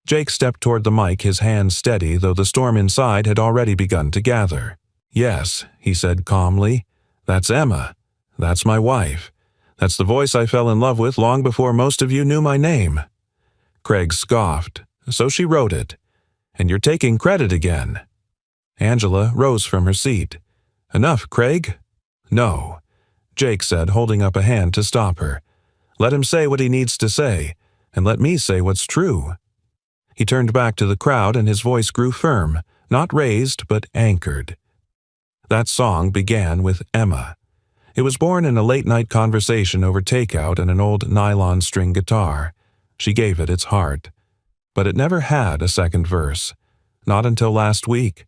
Jake stepped toward the mic, his hands steady, though the storm inside had already begun to gather. "Yes," he said calmly. "That's Emma. That's my wife. That's the voice I fell in love with long before most of you knew my name." Craig scoffed. "So she wrote it. And you're taking credit again." Angela rose from her seat. "Enough, Craig." "No," Jake said, holding up a hand to stop her. "Let him say what he needs to say, and let me say what's true." He turned back to the crowd and his voice grew firm, not raised but anchored. That song began with Emma. It was born in a late-night conversation over takeout and an old nylon string guitar. She gave it its heart. But it never had a second verse. Not until last week.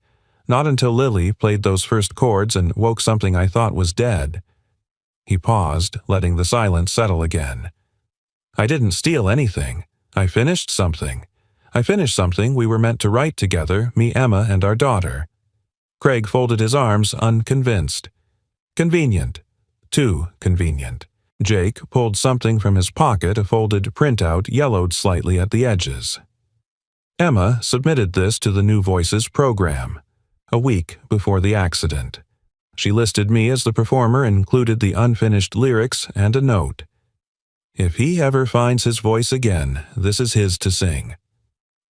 Not until Lily played those first chords and woke something I thought was dead. He paused, letting the silence settle again. "I didn't steal anything. I finished something. I finished something we were meant to write together, me, Emma, and our daughter." Craig folded his arms, unconvinced. "Convenient. Too convenient." Jake pulled something from his pocket, a folded printout yellowed slightly at the edges. "Emma submitted this to the New Voices program, a week before the accident. She listed me as the performer and included the unfinished lyrics and a note. If he ever finds his voice again, this is his to sing."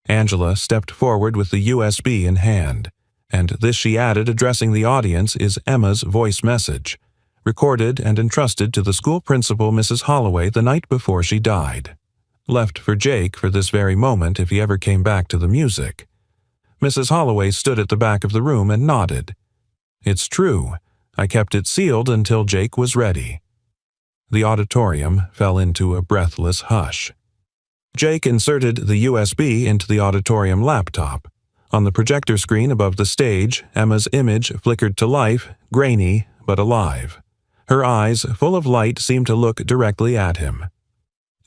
Angela stepped forward with the USB in hand, and this she added, addressing the audience, is Emma's voice message, recorded and entrusted to the school principal, Mrs. Holloway, the night before she died. Left for Jake for this very moment if he ever came back to the music. Mrs. Holloway stood at the back of the room and nodded. "It's true. I kept it sealed until Jake was ready." The auditorium fell into a breathless hush. Jake inserted the USB into the auditorium laptop. On the projector screen above the stage, Emma's image flickered to life, grainy but alive. Her eyes, full of light, seemed to look directly at him.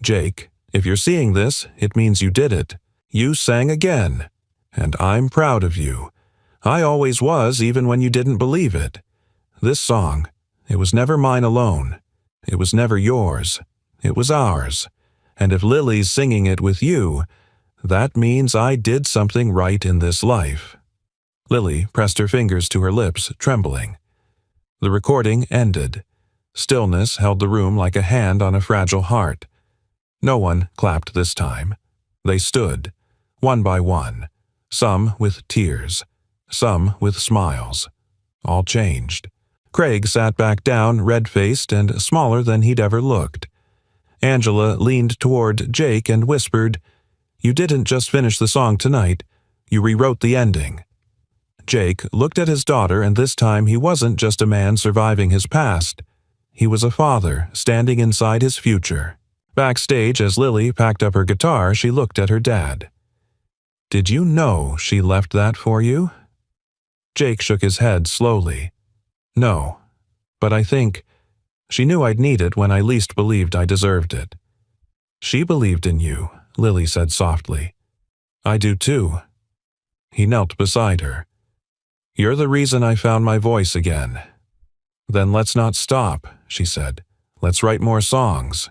"Jake, if you're seeing this, it means you did it. You sang again. And I'm proud of you. I always was, even when you didn't believe it. This song, it was never mine alone. It was never yours. It was ours. And if Lily's singing it with you, that means I did something right in this life." Lily pressed her fingers to her lips, trembling. The recording ended. Stillness held the room like a hand on a fragile heart. No one clapped this time. They stood, one by one, some with tears, some with smiles. All changed. Craig sat back down, red-faced and smaller than he'd ever looked. Angela leaned toward Jake and whispered, "You didn't just finish the song tonight. You rewrote the ending." Jake looked at his daughter, and this time he wasn't just a man surviving his past. He was a father standing inside his future. Backstage, as Lily packed up her guitar, she looked at her dad. "Did you know she left that for you?" Jake shook his head slowly. "No, but I think she knew I'd need it when I least believed I deserved it." "She believed in you," Lily said softly. "I do too." He knelt beside her. "You're the reason I found my voice again." "Then let's not stop," she said. "Let's write more songs."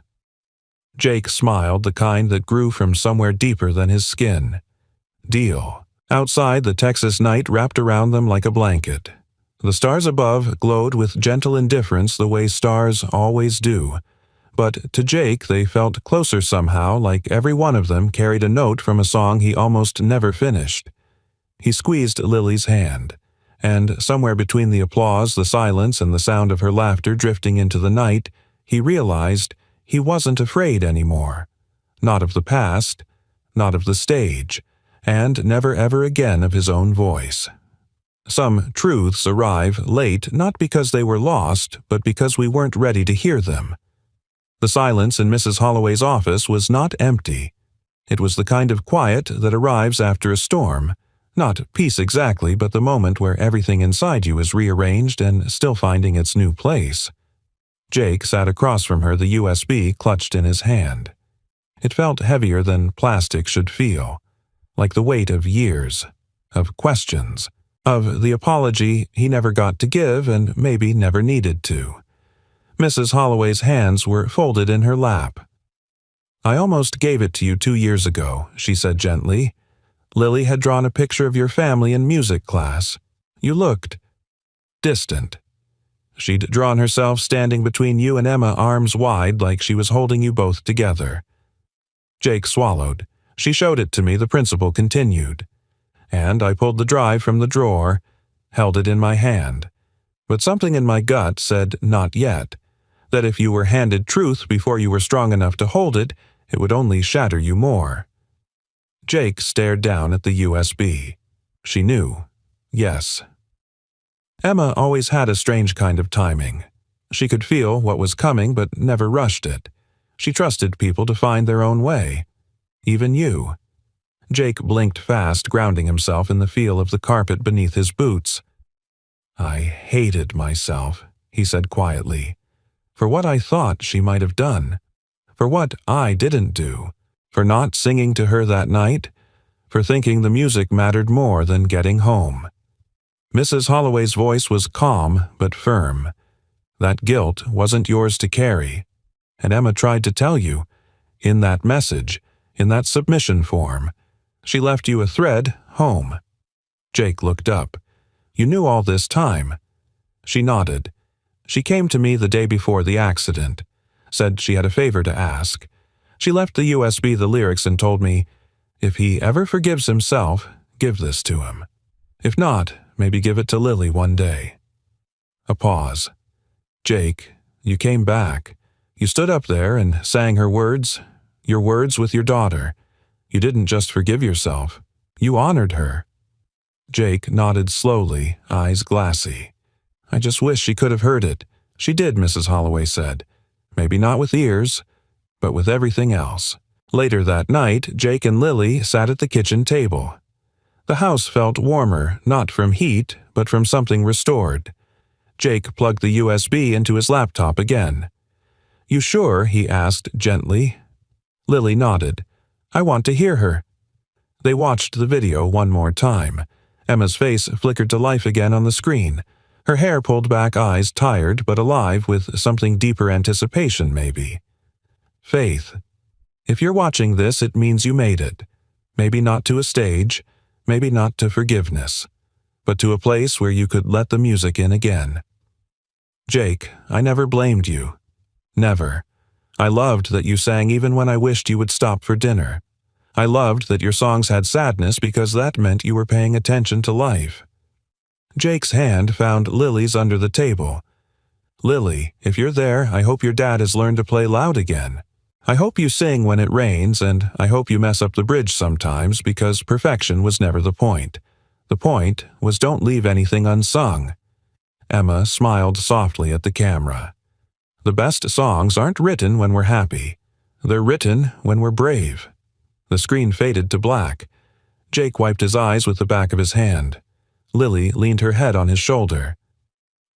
Jake smiled, the kind that grew from somewhere deeper than his skin. "Deal." Outside, the Texas night wrapped around them like a blanket. The stars above glowed with gentle indifference the way stars always do. But to Jake they felt closer somehow, like every one of them carried a note from a song he almost never finished. He squeezed Lily's hand, and somewhere between the applause, the silence, and the sound of her laughter drifting into the night, he realized he wasn't afraid anymore. Not of the past, not of the stage, and never ever again of his own voice. Some truths arrive late not because they were lost, but because we weren't ready to hear them. The silence in Mrs. Holloway's office was not empty. It was the kind of quiet that arrives after a storm. Not peace exactly, but the moment where everything inside you is rearranged and still finding its new place. Jake sat across from her, the USB clutched in his hand. It felt heavier than plastic should feel, like the weight of years, of questions, of the apology he never got to give and maybe never needed to. Mrs. Holloway's hands were folded in her lap. "I almost gave it to you 2 years ago," she said gently. "Lily had drawn a picture of your family in music class. You looked distant. She'd drawn herself standing between you and Emma, arms wide, like she was holding you both together." Jake swallowed. "She showed it to me," the principal continued. "And I pulled the drive from the drawer, held it in my hand. But something in my gut said not yet, that if you were handed truth before you were strong enough to hold it, it would only shatter you more." Jake stared down at the USB. She knew. Yes. Emma always had a strange kind of timing. She could feel what was coming but never rushed it. She trusted people to find their own way. Even you. Jake blinked fast, grounding himself in the feel of the carpet beneath his boots. "I hated myself," he said quietly, "for what I thought she might have done, for what I didn't do, for not singing to her that night, for thinking the music mattered more than getting home." Mrs. Holloway's voice was calm but firm. "That guilt wasn't yours to carry. And Emma tried to tell you, in that message, in that submission form. She left you a thread home." Jake looked up. "You knew all this time." She nodded. "She came to me the day before the accident. Said she had a favor to ask. She left the USB the lyrics and told me, if he ever forgives himself, give this to him. If not, maybe give it to Lily one day." A pause. "Jake, you came back. You stood up there and sang her words, your words with your daughter. You didn't just forgive yourself. You honored her." Jake nodded slowly, eyes glassy. "I just wish she could have heard it." "She did," Mrs. Holloway said. "Maybe not with ears, but with everything else." Later that night, Jake and Lily sat at the kitchen table. The house felt warmer, not from heat, but from something restored. Jake plugged the USB into his laptop again. "You sure?" he asked gently. Lily nodded. "I want to hear her." They watched the video one more time. Emma's face flickered to life again on the screen. Her hair pulled back, eyes tired but alive with something deeper anticipation, maybe. "Faith, if you're watching this, it means you made it. Maybe not to a stage, maybe not to forgiveness, but to a place where you could let the music in again." Jake, I never blamed you. Never. I loved that you sang even when I wished you would stop for dinner. I loved that your songs had sadness because that meant you were paying attention to life. Jake's hand found Lily's under the table. Lily, if you're there, I hope your dad has learned to play loud again. I hope you sing when it rains, and I hope you mess up the bridge sometimes because perfection was never the point. The point was don't leave anything unsung. Emma smiled softly at the camera. The best songs aren't written when we're happy. They're written when we're brave. The screen faded to black. Jake wiped his eyes with the back of his hand. Lily leaned her head on his shoulder.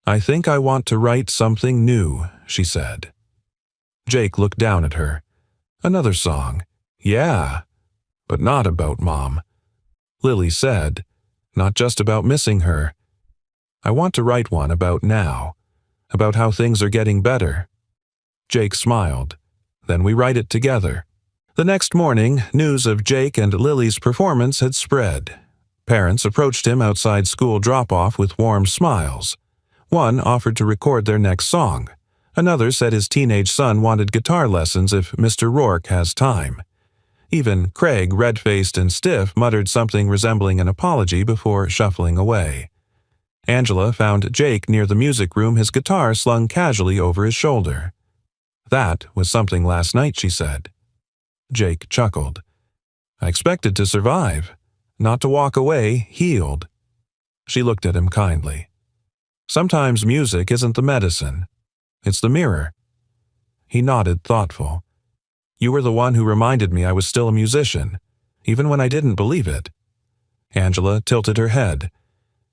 I think I want to write something new, she said. Jake looked down at her. Another song. Yeah, but not about Mom. Lily said, not just about missing her. I want to write one about now, about how things are getting better. Jake smiled. Then we write it together. The next morning, news of Jake and Lily's performance had spread. Parents approached him outside school drop-off with warm smiles. One offered to record their next song. Another said his teenage son wanted guitar lessons if Mr. Rourke has time. Even Craig, red-faced and stiff, muttered something resembling an apology before shuffling away. Angela found Jake near the music room, his guitar slung casually over his shoulder. That was something last night, she said. Jake chuckled. I expected to survive, not to walk away healed. She looked at him kindly. Sometimes music isn't the medicine. It's the mirror. He nodded, thoughtful. You were the one who reminded me I was still a musician, even when I didn't believe it. Angela tilted her head.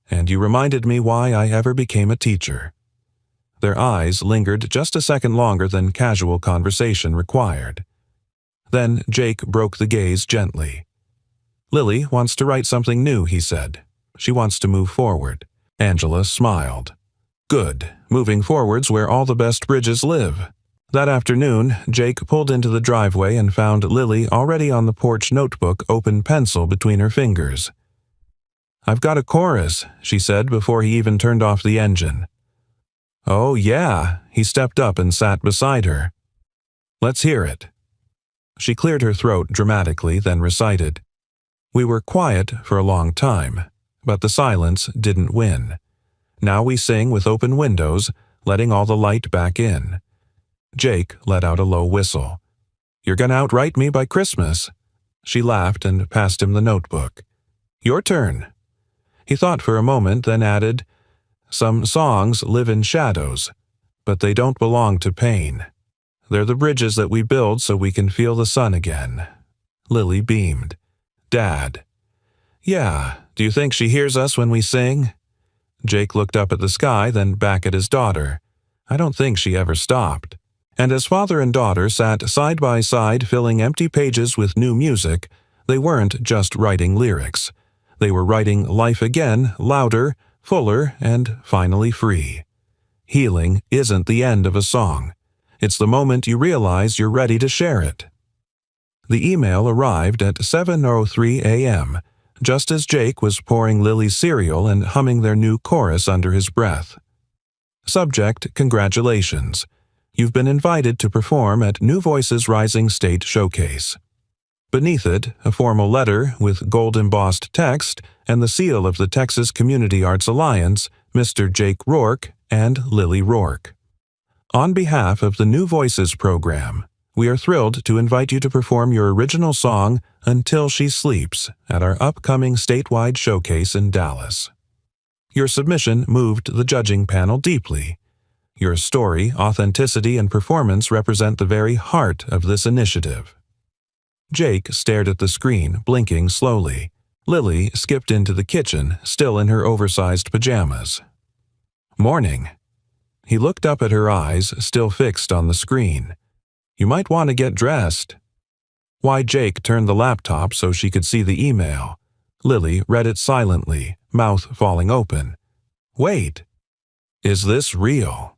And you reminded me why I ever became a teacher. Their eyes lingered just a second longer than casual conversation required. Then Jake broke the gaze gently. Lily wants to write something new, he said. She wants to move forward. Angela smiled. Good. Moving forward's where all the best bridges live. That afternoon, Jake pulled into the driveway and found Lily already on the porch, notebook, open pencil between her fingers. I've got a chorus, she said before he even turned off the engine. Oh, yeah, he stepped up and sat beside her. Let's hear it. She cleared her throat dramatically, then recited. We were quiet for a long time, but the silence didn't win. Now we sing with open windows, letting all the light back in. Jake let out a low whistle. You're gonna outwrite me by Christmas. She laughed and passed him the notebook. Your turn. He thought for a moment, then added, Some songs live in shadows, but they don't belong to pain. They're the bridges that we build so we can feel the sun again. Lily beamed. Dad. Yeah, do you think she hears us when we sing? Jake looked up at the sky, then back at his daughter. I don't think she ever stopped. And as father and daughter sat side by side filling empty pages with new music, they weren't just writing lyrics. They were writing life again, louder, fuller, and finally free. Healing isn't the end of a song. It's the moment you realize you're ready to share it. The email arrived at 7:03 a.m., just as Jake was pouring Lily's cereal and humming their new chorus under his breath. Subject, congratulations. You've been invited to perform at New Voices Rising State Showcase. Beneath it, a formal letter with gold-embossed text and the seal of the Texas Community Arts Alliance, Mr. Jake Rourke and Lily Rourke. On behalf of the New Voices program, we are thrilled to invite you to perform your original song, Until She Sleeps, at our upcoming statewide showcase in Dallas. Your submission moved the judging panel deeply. Your story, authenticity, and performance represent the very heart of this initiative. Jake stared at the screen, blinking slowly. Lily skipped into the kitchen, still in her oversized pajamas. Morning. He looked up at her eyes, still fixed on the screen. You might want to get dressed. Why Jake turned the laptop so she could see the email. Lily read it silently, mouth falling open. Wait. Is this real?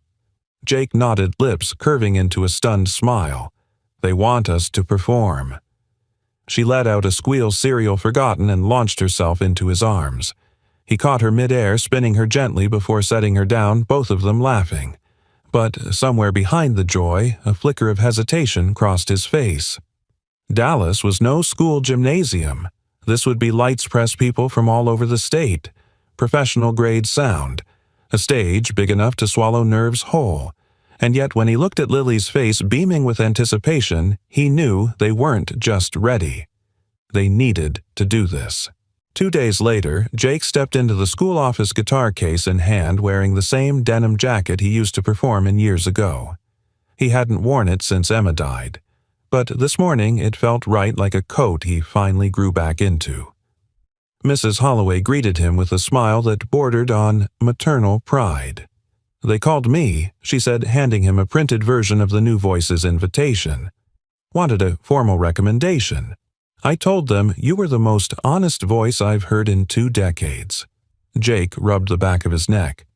Jake nodded, lips curving into a stunned smile. They want us to perform. She let out a squeal cereal forgotten and launched herself into his arms. He caught her mid-air, spinning her gently before setting her down, both of them laughing. But somewhere behind the joy, a flicker of hesitation crossed his face. Dallas was no school gymnasium. This would be lights press people from all over the state, professional-grade sound, a stage big enough to swallow nerves whole. And yet when he looked at Lily's face beaming with anticipation, he knew they weren't just ready. They needed to do this. 2 days later, Jake stepped into the school office, guitar case in hand, wearing the same denim jacket he used to perform in years ago. He hadn't worn it since Emma died, but this morning it felt right, like a coat he finally grew back into. Mrs. Holloway greeted him with a smile that bordered on maternal pride. "They called me," she said, handing him a printed version of the New Voices invitation. "Wanted a formal recommendation. I told them you were the most honest voice I've heard in 2 decades. Jake rubbed the back of his neck.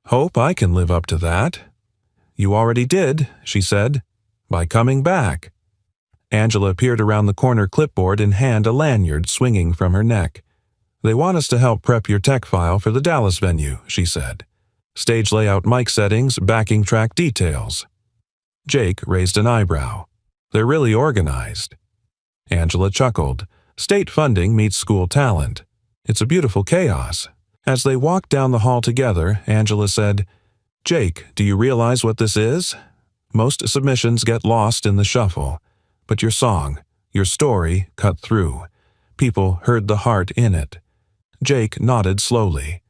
"Hope I can live up to that." "You already did," she said, "by coming back." Angela peered around the corner clipboard in hand, a lanyard swinging from her neck. "They want us to help prep your tech file for the Dallas venue," she said. "Stage layout, mic settings, backing track details." Jake raised an eyebrow. "They're really organized." Angela chuckled. "State funding meets school talent. It's a beautiful chaos." As they walked down the hall together, Angela said, "Jake, do you realize what this is? Most submissions get lost in the shuffle. But your song, your story, cut through. People heard the heart in it." Jake nodded slowly.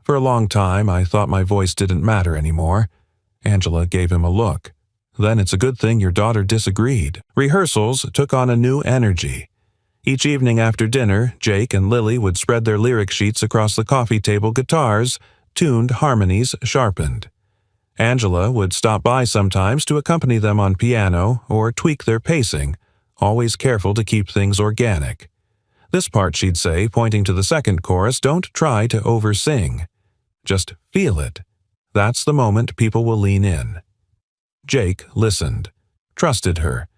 "For a long time, I thought my voice didn't matter anymore." Angela gave him a look. "Then it's a good thing your daughter disagreed." Rehearsals took on a new energy. Each evening after dinner, Jake and Lily would spread their lyric sheets across the coffee table, guitars tuned, harmonies sharpened. Angela would stop by sometimes to accompany them on piano or tweak their pacing, always careful to keep things organic. "This part," she'd say, pointing to the second chorus, "don't try to oversing. Just feel it. That's the moment people will lean in." Jake listened, trusted her,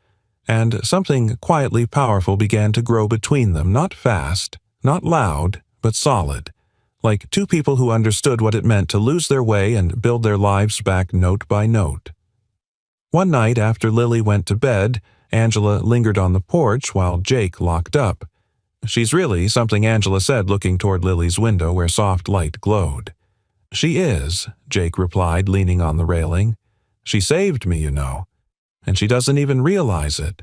and something quietly powerful began to grow between them, not fast, not loud, but solid, like two people who understood what it meant to lose their way and build their lives back note by note. One night after Lily went to bed, Angela lingered on the porch while Jake locked up. "She's really something," Angela said, looking toward Lily's window where soft light glowed. "She is," Jake replied, leaning on the railing. "She saved me, you know. And she doesn't even realize it."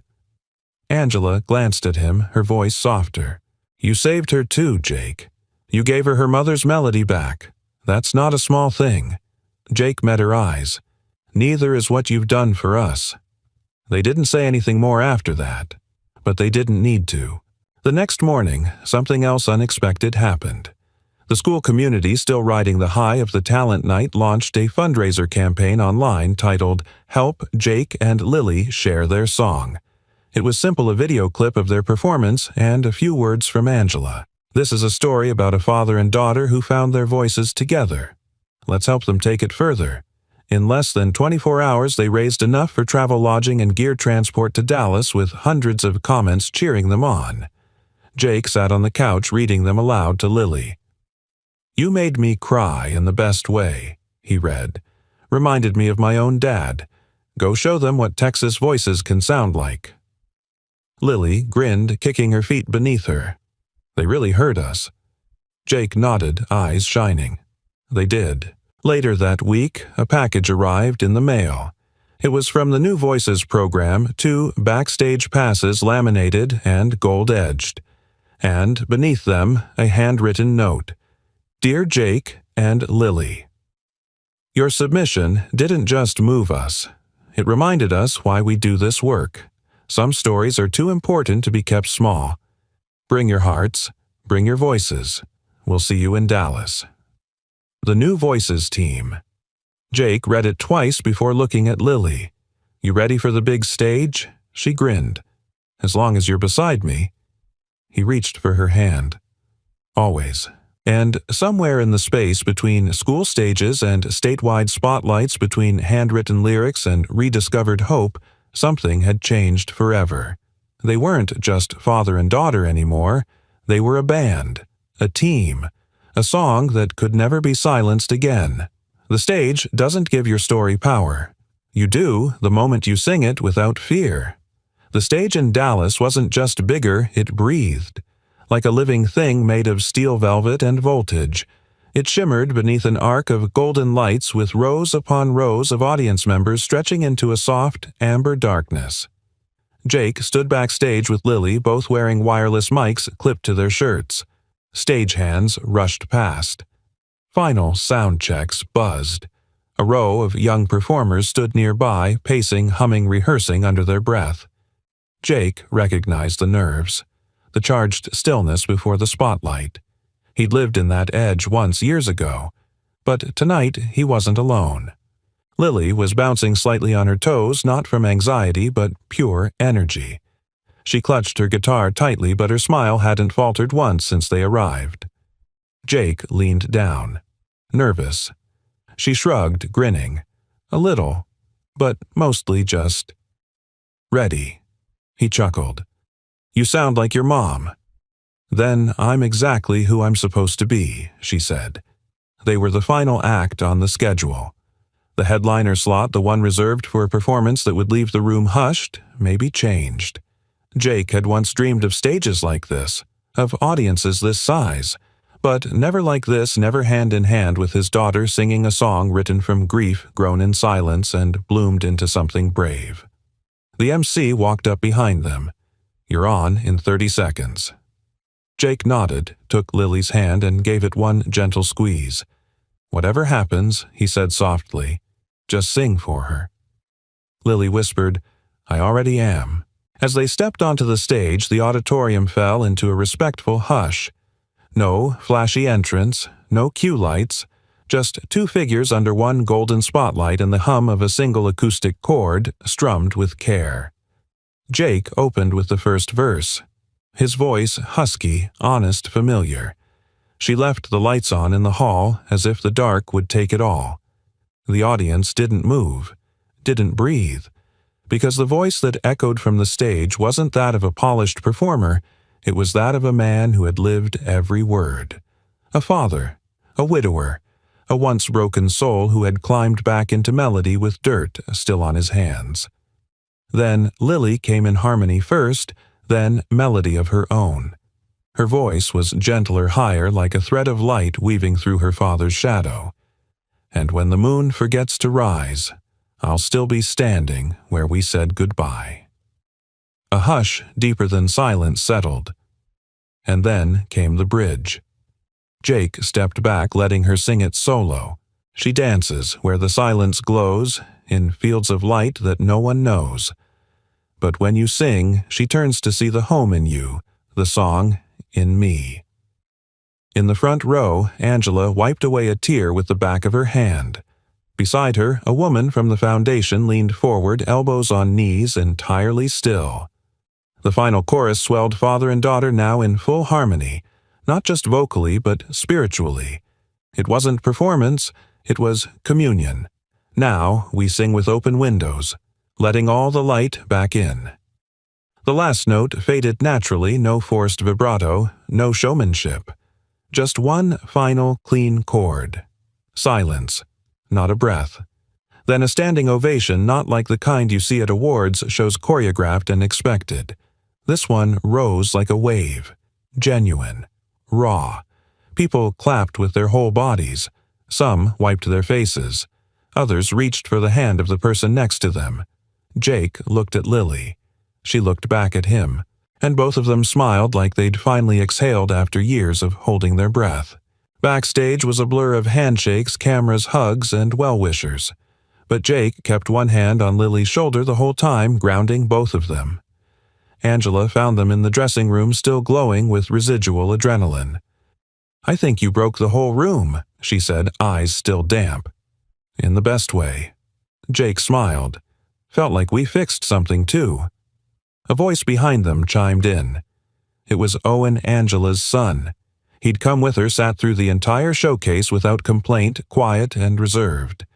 Angela glanced at him, her voice softer. "You saved her too, Jake. You gave her mother's melody back. That's not a small thing." Jake met her eyes. "Neither is what you've done for us." They didn't say anything more after that, but they didn't need to. The next morning, something else unexpected happened. The school community, still riding the high of the talent night, launched a fundraiser campaign online titled "Help Jake and Lily Share Their Song." It was simple, a video clip of their performance and a few words from Angela. "This is a story about a father and daughter who found their voices together. Let's help them take it further." In less than 24 hours, they raised enough for travel, lodging, and gear transport to Dallas, with hundreds of comments cheering them on. Jake sat on the couch reading them aloud to Lily. "You made me cry in the best way," he read. "Reminded me of my own dad. Go show them what Texas voices can sound like." Lily grinned, kicking her feet beneath her. "They really heard us." Jake nodded, eyes shining. They did. Later that week, a package arrived in the mail. It was from the New Voices program, 2 backstage passes laminated and gold-edged. And beneath them, a handwritten note. "Dear Jake and Lily, your submission didn't just move us. It reminded us why we do this work. Some stories are too important to be kept small. Bring your hearts, bring your voices. We'll see you in Dallas." The New Voices team. Jake read it twice before looking at Lily. "You ready for the big stage?" She grinned. "As long as you're beside me." He reached for her hand. "Always." And somewhere in the space between school stages and statewide spotlights, between handwritten lyrics and rediscovered hope, something had changed forever. They weren't just father and daughter anymore. They were a band, a team, a song that could never be silenced again. The stage doesn't give your story power. You do the moment you sing it without fear. The stage in Dallas wasn't just bigger, it breathed. Like a living thing made of steel velvet and voltage. It shimmered beneath an arc of golden lights with rows upon rows of audience members stretching into a soft, amber darkness. Jake stood backstage with Lily, both wearing wireless mics clipped to their shirts. Stagehands rushed past. Final sound checks buzzed. A row of young performers stood nearby, pacing, humming, rehearsing under their breath. Jake recognized the nerves, the charged stillness before the spotlight. He'd lived in that edge once years ago, but tonight he wasn't alone. Lily was bouncing slightly on her toes, not from anxiety, but pure energy. She clutched her guitar tightly, but her smile hadn't faltered once since they arrived. Jake leaned down, nervous. She shrugged, grinning. A little, but mostly just ready. He chuckled. You sound like your mom. Then I'm exactly who I'm supposed to be, she said. They were the final act on the schedule. The headliner slot, the one reserved for a performance that would leave the room hushed, maybe changed. Jake had once dreamed of stages like this, of audiences this size, but never like this, never hand in hand with his daughter singing a song written from grief grown in silence and bloomed into something brave. The MC walked up behind them. You're on in 30 seconds. Jake nodded, took Lily's hand and gave it one gentle squeeze. Whatever happens, he said softly, just sing for her. Lily whispered, I already am. As they stepped onto the stage, the auditorium fell into a respectful hush. No flashy entrance, no cue lights, just two figures under one golden spotlight and the hum of a single acoustic chord strummed with care. Jake opened with the first verse. His voice husky, honest, familiar. She left the lights on in the hall as if the dark would take it all. The audience didn't move, didn't breathe, because the voice that echoed from the stage wasn't that of a polished performer, it was that of a man who had lived every word. A father, a widower, a once broken soul who had climbed back into melody with dirt still on his hands. Then Lily came in harmony first, then melody of her own. Her voice was gentler, higher, like a thread of light weaving through her father's shadow. And when the moon forgets to rise, I'll still be standing where we said goodbye. A hush deeper than silence settled. And then came the bridge. Jake stepped back, letting her sing it solo. She dances where the silence glows, in fields of light that no one knows. But when you sing, she turns to see the home in you, the song in me. In the front row, Angela wiped away a tear with the back of her hand. Beside her, a woman from the foundation leaned forward, elbows on knees, entirely still. The final chorus swelled father and daughter now in full harmony, not just vocally but spiritually. It wasn't performance, it was communion. Now we sing with open windows, letting all the light back in. The last note faded naturally, no forced vibrato, no showmanship. Just one final clean chord. Silence, not a breath. Then a standing ovation, not like the kind you see at awards shows, choreographed and expected. This one rose like a wave, genuine, raw. People clapped with their whole bodies. Some wiped their faces. Others reached for the hand of the person next to them. Jake looked at Lily. She looked back at him, and both of them smiled like they'd finally exhaled after years of holding their breath. Backstage was a blur of handshakes, cameras, hugs, and well-wishers. But Jake kept one hand on Lily's shoulder the whole time, grounding both of them. Angela found them in the dressing room, still glowing with residual adrenaline. I think you broke the whole room, she said, eyes still damp. In the best way. Jake smiled. Felt like we fixed something, too. A voice behind them chimed in. It was Owen Angela's son. He'd come with her, sat through the entire showcase without complaint, quiet and reserved.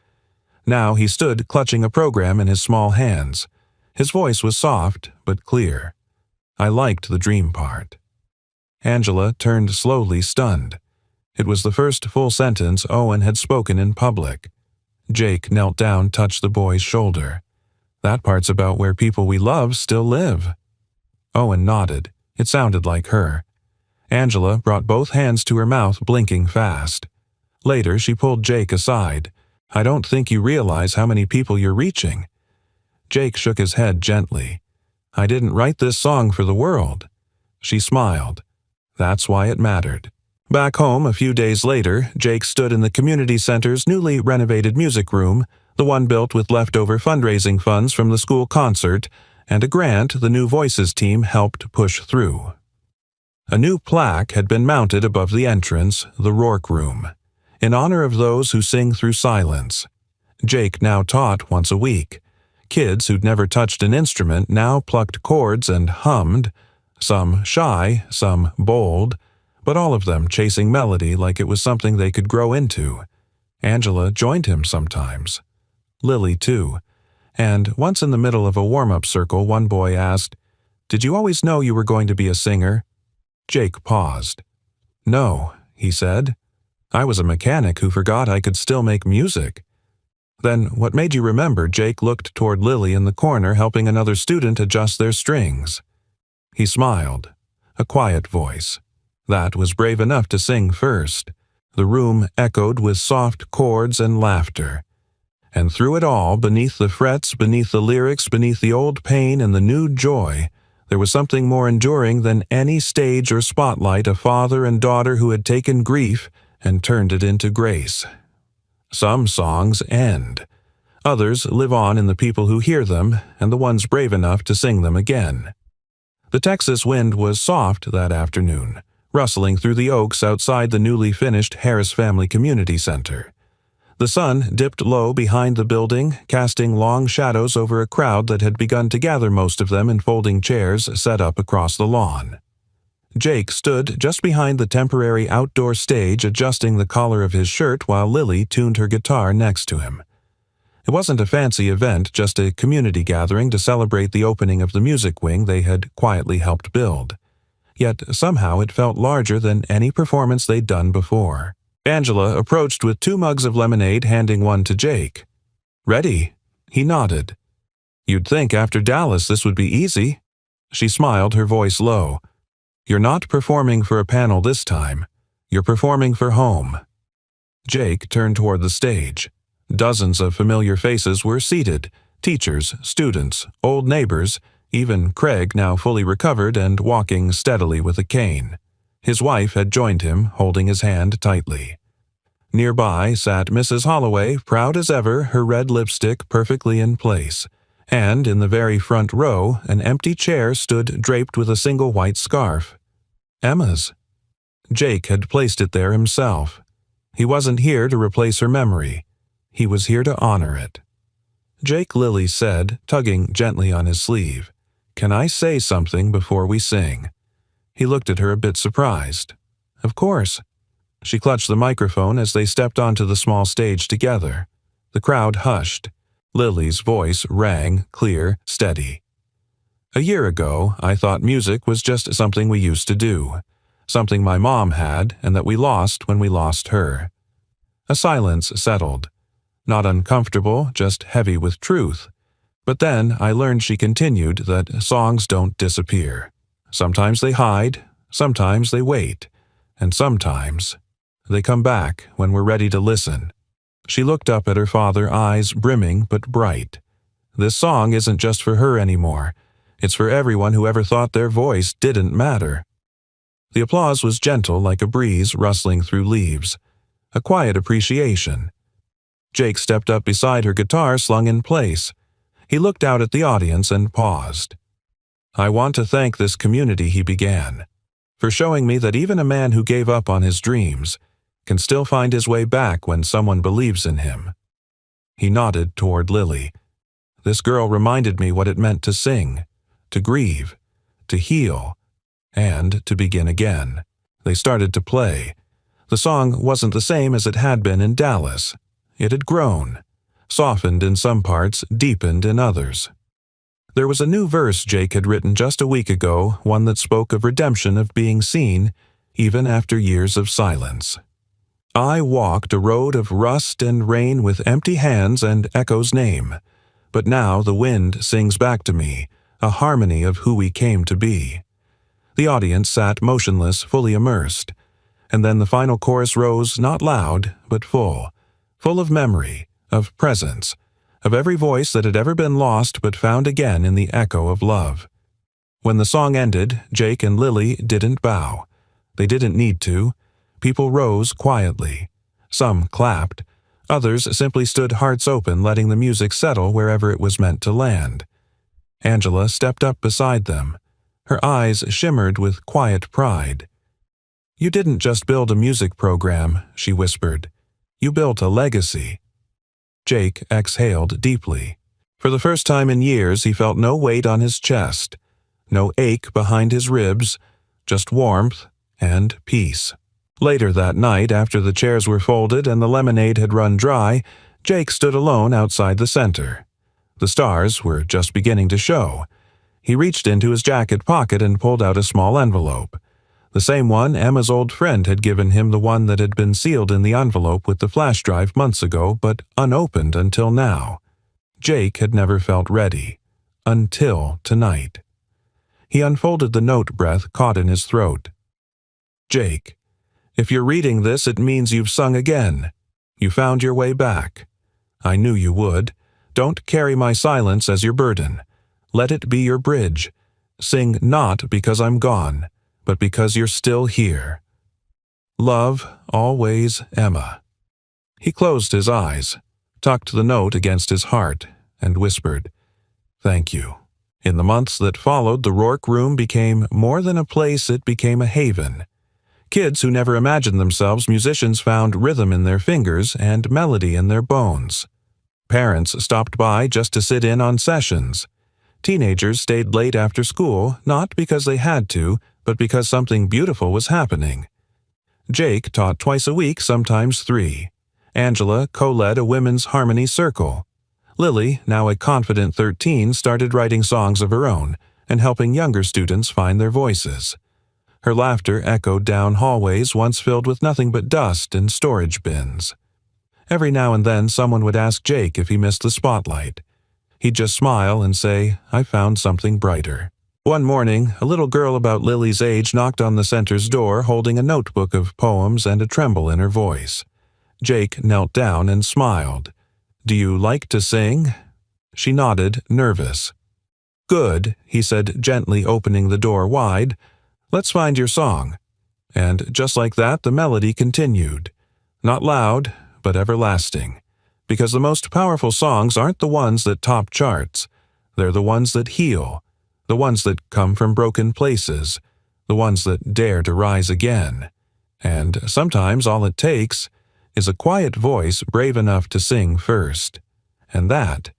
Now he stood clutching a program in his small hands. His voice was soft, but clear. I liked the dream part. Angela turned slowly, stunned. It was the first full sentence Owen had spoken in public. Jake knelt down, touched the boy's shoulder. That part's about where people we love still live. Owen nodded. It sounded like her. Angela brought both hands to her mouth, blinking fast. Later, she pulled Jake aside. I don't think you realize how many people you're reaching. Jake shook his head gently. I didn't write this song for the world. She smiled. That's why it mattered. Back home, a few days later, Jake stood in the community center's newly renovated music room, the one built with leftover fundraising funds from the school concert, and a grant the New Voices team helped push through. A new plaque had been mounted above the entrance, the Rourke Room, in honor of those who sing through silence. Jake now taught once a week. Kids who'd never touched an instrument now plucked chords and hummed, some shy, some bold, but all of them chasing melody like it was something they could grow into. Angela joined him sometimes. Lily, too. And once in the middle of a warm-up circle, one boy asked, "Did you always know you were going to be a singer?" Jake paused. "No," he said. "I was a mechanic who forgot I could still make music." "Then what made you remember?" Jake looked toward Lily in the corner, helping another student adjust their strings. He smiled. A quiet voice. That was brave enough to sing first. The room echoed with soft chords and laughter. And through it all, beneath the frets, beneath the lyrics, beneath the old pain and the new joy, there was something more enduring than any stage or spotlight, a father and daughter who had taken grief and turned it into grace. Some songs end. Others live on in the people who hear them and the ones brave enough to sing them again. The Texas wind was soft that afternoon, rustling through the oaks outside the newly finished Harris Family Community Center. The sun dipped low behind the building, casting long shadows over a crowd that had begun to gather, most of them in folding chairs set up across the lawn. Jake stood just behind the temporary outdoor stage, adjusting the collar of his shirt while Lily tuned her guitar next to him. It wasn't a fancy event, just a community gathering to celebrate the opening of the music wing they had quietly helped build. Yet somehow it felt larger than any performance they'd done before. Angela approached with 2 mugs of lemonade, handing one to Jake. "Ready?" He nodded. "You'd think after Dallas this would be easy." She smiled, her voice low. "You're not performing for a panel this time. You're performing for home." Jake turned toward the stage. Dozens of familiar faces were seated, teachers, students, old neighbors, even Craig, now fully recovered and walking steadily with a cane. His wife had joined him, holding his hand tightly. Nearby sat Mrs. Holloway, proud as ever, her red lipstick perfectly in place, and in the very front row, an empty chair stood draped with a single white scarf. Emma's. Jake had placed it there himself. He wasn't here to replace her memory. He was here to honor it. "Jake," Lily said, tugging gently on his sleeve, "can I say something before we sing?" He looked at her a bit surprised. "Of course." She clutched the microphone as they stepped onto the small stage together. The crowd hushed. Lily's voice rang, clear, steady. "A year ago, I thought music was just something we used to do, something my mom had and that we lost when we lost her." A silence settled. Not uncomfortable, just heavy with truth. But then I learned, she continued, that songs don't disappear. Sometimes they hide, sometimes they wait, and sometimes they come back when we're ready to listen. She looked up at her father, eyes brimming but bright. This song isn't just for her anymore. It's for everyone who ever thought their voice didn't matter. The applause was gentle, like a breeze rustling through leaves. A quiet appreciation. Jake stepped up beside her guitar slung in place. He looked out at the audience and paused. "I want to thank this community," he began, "for showing me that even a man who gave up on his dreams can still find his way back when someone believes in him." He nodded toward Lily. "This girl reminded me what it meant to sing, to grieve, to heal, and to begin again." They started to play. The song wasn't the same as it had been in Dallas. It had grown, softened in some parts, deepened in others. There was a new verse Jake had written just a week ago, one that spoke of redemption, of being seen, even after years of silence. I walked a road of rust and rain with empty hands and echo's name. But now the wind sings back to me, a harmony of who we came to be. The audience sat motionless, fully immersed. And then the final chorus rose not loud, but full of memory, of presence, of every voice that had ever been lost but found again in the echo of love. When the song ended, Jake and Lily didn't bow. They didn't need to. People rose quietly. Some clapped. Others simply stood hearts open, letting the music settle wherever it was meant to land. Angela stepped up beside them. Her eyes shimmered with quiet pride. "You didn't just build a music program," she whispered. "You built a legacy." Jake exhaled deeply. For the first time in years, he felt no weight on his chest, no ache behind his ribs, just warmth and peace. Later that night, after the chairs were folded and the lemonade had run dry, Jake stood alone outside the center. The stars were just beginning to show. He reached into his jacket pocket and pulled out a small envelope. The same one Emma's old friend had given him, the one that had been sealed in the envelope with the flash drive months ago, but unopened until now. Jake had never felt ready. Until tonight. He unfolded the note, breath caught in his throat. "Jake, if you're reading this, it means you've sung again. You found your way back. I knew you would. Don't carry my silence as your burden. Let it be your bridge. Sing not because I'm gone, but because you're still here. Love, always, Emma." He closed his eyes, tucked the note against his heart, and whispered, "Thank you." In the months that followed, the Rourke Room became more than a place, it became a haven. Kids who never imagined themselves musicians found rhythm in their fingers and melody in their bones. Parents stopped by just to sit in on sessions. Teenagers stayed late after school, not because they had to, but because something beautiful was happening. Jake taught twice a week, sometimes 3. Angela co-led a women's harmony circle. Lily, now a confident 13, started writing songs of her own and helping younger students find their voices. Her laughter echoed down hallways once filled with nothing but dust and storage bins. Every now and then someone would ask Jake if he missed the spotlight. He'd just smile and say, "I found something brighter." One morning, a little girl about Lily's age knocked on the center's door holding a notebook of poems and a tremble in her voice. Jake knelt down and smiled. "Do you like to sing?" She nodded, nervous. "Good," he said, gently opening the door wide. "Let's find your song." And just like that, the melody continued. Not loud, but everlasting. Because the most powerful songs aren't the ones that top charts. They're the ones that heal. The ones that come from broken places. The ones that dare to rise again. And sometimes all it takes is a quiet voice brave enough to sing first. And that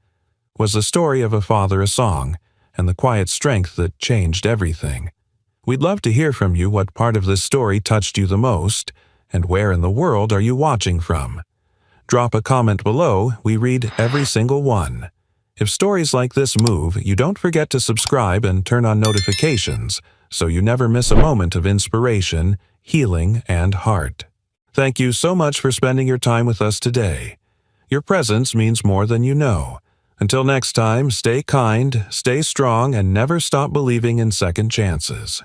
was the story of a father, a song, and the quiet strength that changed everything. We'd love to hear from you what part of this story touched you the most, and where in the world are you watching from? Drop a comment below, we read every single one. If stories like this move, you don't forget to subscribe and turn on notifications, so you never miss a moment of inspiration, healing, and heart. Thank you so much for spending your time with us today. Your presence means more than you know. Until next time, stay kind, stay strong, and never stop believing in second chances.